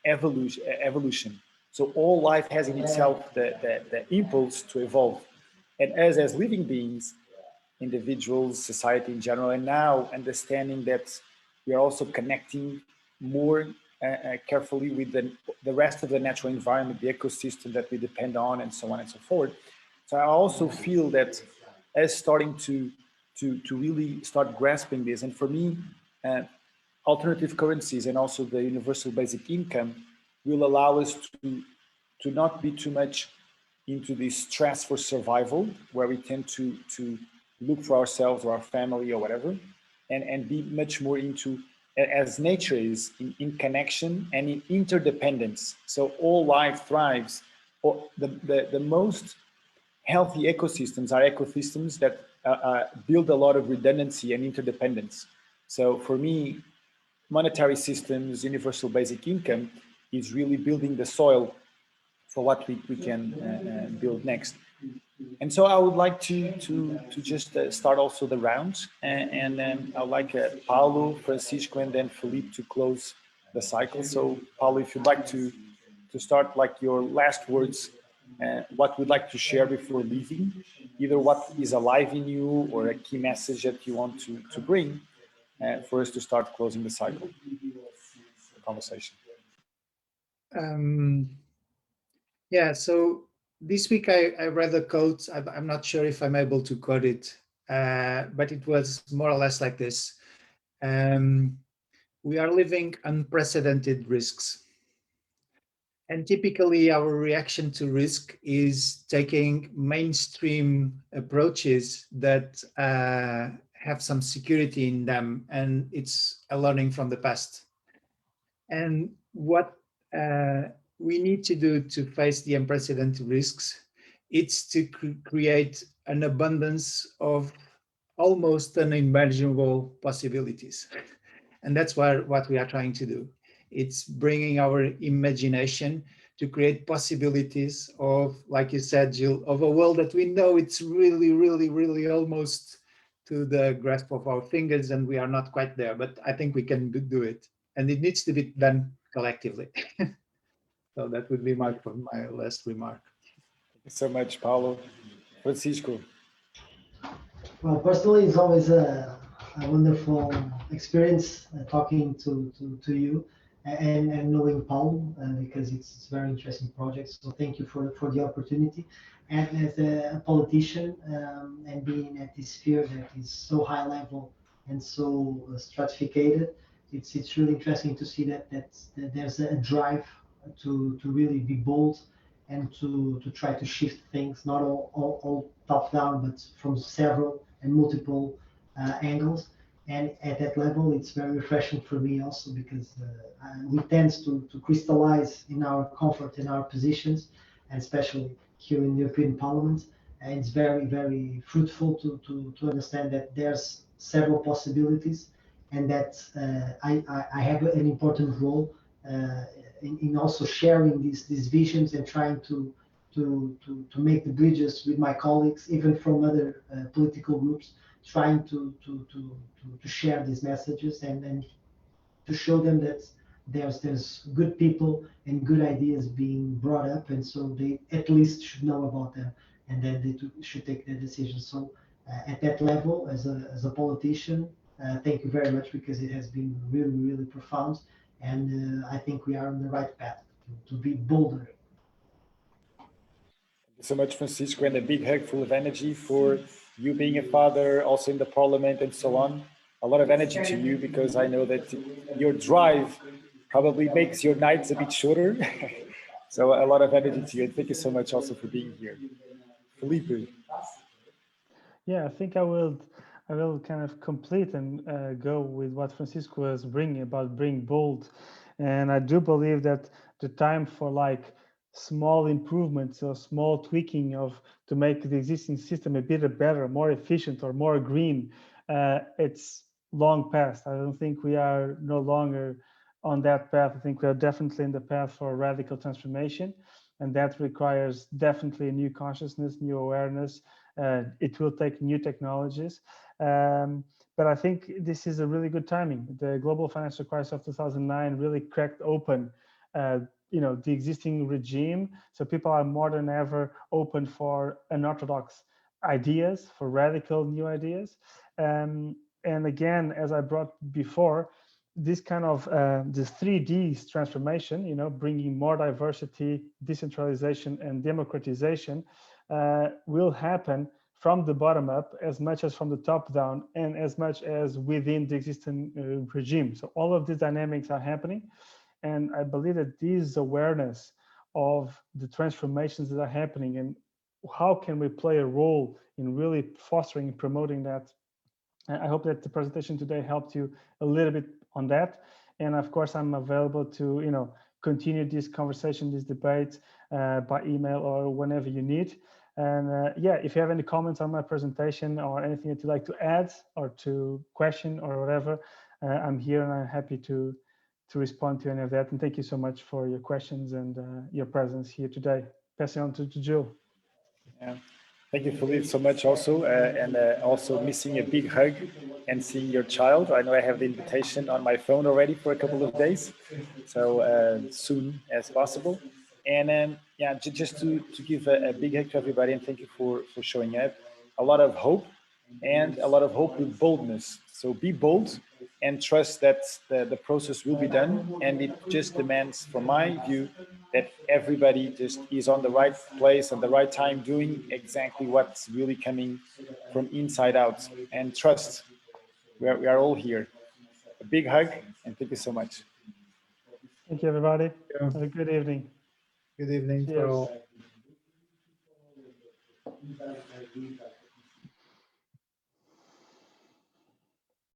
evolution. So all life has in itself the impulse to evolve. And as living beings, individuals, society in general, and now understanding that we are also connecting more carefully with the rest of the natural environment, the ecosystem that we depend on, and so on and so forth. So I also feel that as starting to really start grasping this, and for me, alternative currencies and also the universal basic income will allow us to not be too much into this stress for survival, where we tend to look for ourselves or our family or whatever, and be much more into, as nature is, in connection and in interdependence. So all life thrives, or the most healthy ecosystems are ecosystems that build a lot of redundancy and interdependence. So for me, monetary systems, universal basic income is really building the soil for what we can build next. And so I would like to just start also the rounds, and then I'd like Paulo, Francisco, and then Filipe to close the cycle. So Paulo, if you'd like to start, like your last words, what we'd like to share before leaving, either what is alive in you or a key message that you want to bring for us to start closing the cycle, the conversation. Yeah, so this week I read a quote. I'm not sure if I'm able to quote it, but it was more or less like this. We are living unprecedented risks. And typically our reaction to risk is taking mainstream approaches that have some security in them, and it's a learning from the past. And what we need to do to face the unprecedented risks, it's to create an abundance of almost unimaginable possibilities. And that's what we are trying to do. It's bringing our imagination to create possibilities of, like you said, Jill, of a world that we know it's really, really, really almost to the grasp of our fingers, and we are not quite there, but I think we can do it. And it needs to be done collectively. So that would be my last remark. Thank you so much, Paulo. Francisco. Well, personally, it's always a wonderful experience talking to you and knowing Paulo, because it's a very interesting project. So thank you for the opportunity. And as a politician, and being at this sphere that is so high level and so stratified, it's really interesting to see that there's a drive to really be bold and to try to shift things, not all top down, but from several and multiple angles. And at that level, it's very refreshing for me also, because we tend to crystallize in our comfort in our positions, and especially here in the European Parliament. And it's very, very fruitful to understand that there's several possibilities, and that I have an important role in also sharing these visions and trying to make the bridges with my colleagues, even from other political groups, trying to share these messages and to show them that there's good people and good ideas being brought up, and so they at least should know about them, and then they should take their decisions. So at that level, as a politician, thank you very much, because it has been really, really profound, and I think we are on the right path to be bolder. Thank you so much, Francisco, and a big hug full of energy for you being a father, also in the parliament and so on. A lot of energy to you, because I know that your drive probably makes your nights a bit shorter. So a lot of energy to you, and thank you so much also for being here. Filipe. Yeah, I think I will kind of complete and go with what Francisco was bringing about being bold. And I do believe that the time for like small improvements or small tweaking to make the existing system a bit better, more efficient, or more green, it's long past. I don't think we are no longer on that path. I think we are definitely in the path for radical transformation, and that requires definitely a new consciousness, new awareness. It will take new technologies, but I think this is a really good timing. The global financial crisis of 2009 really cracked open the existing regime, so people are more than ever open for unorthodox ideas, for radical new ideas. And again, as I brought before, this kind of the 3Ds transformation, bringing more diversity, decentralization, and democratization will happen from the bottom up as much as from the top down, and as much as within the existing regime. So all of these dynamics are happening. And I believe that this awareness of the transformations that are happening and how can we play a role in really fostering and promoting that. I hope that the presentation today helped you a little bit on that. And of course, I'm available to, continue this conversation, this debate by email or whenever you need. And yeah, if you have any comments on my presentation or anything that you'd like to add or to question or whatever, I'm here and I'm happy to respond to any of that. And thank you so much for your questions and your presence here today. Passing on to Jill. Yeah. Thank you, Filipe, so much also. And also missing a big hug and seeing your child. I know I have the invitation on my phone already for a couple of days. So soon as possible. And yeah, just to give a big hug to everybody, and thank you for showing up. A lot of hope, and a lot of hope with boldness. So be bold and trust that the process will be done. And it just demands, from my view, that everybody just is on the right place at the right time, doing exactly what's really coming from inside out. And trust, we are all here. A big hug, and thank you so much. Thank you, everybody. Yeah. Have a good evening. Good evening Cheers. for all.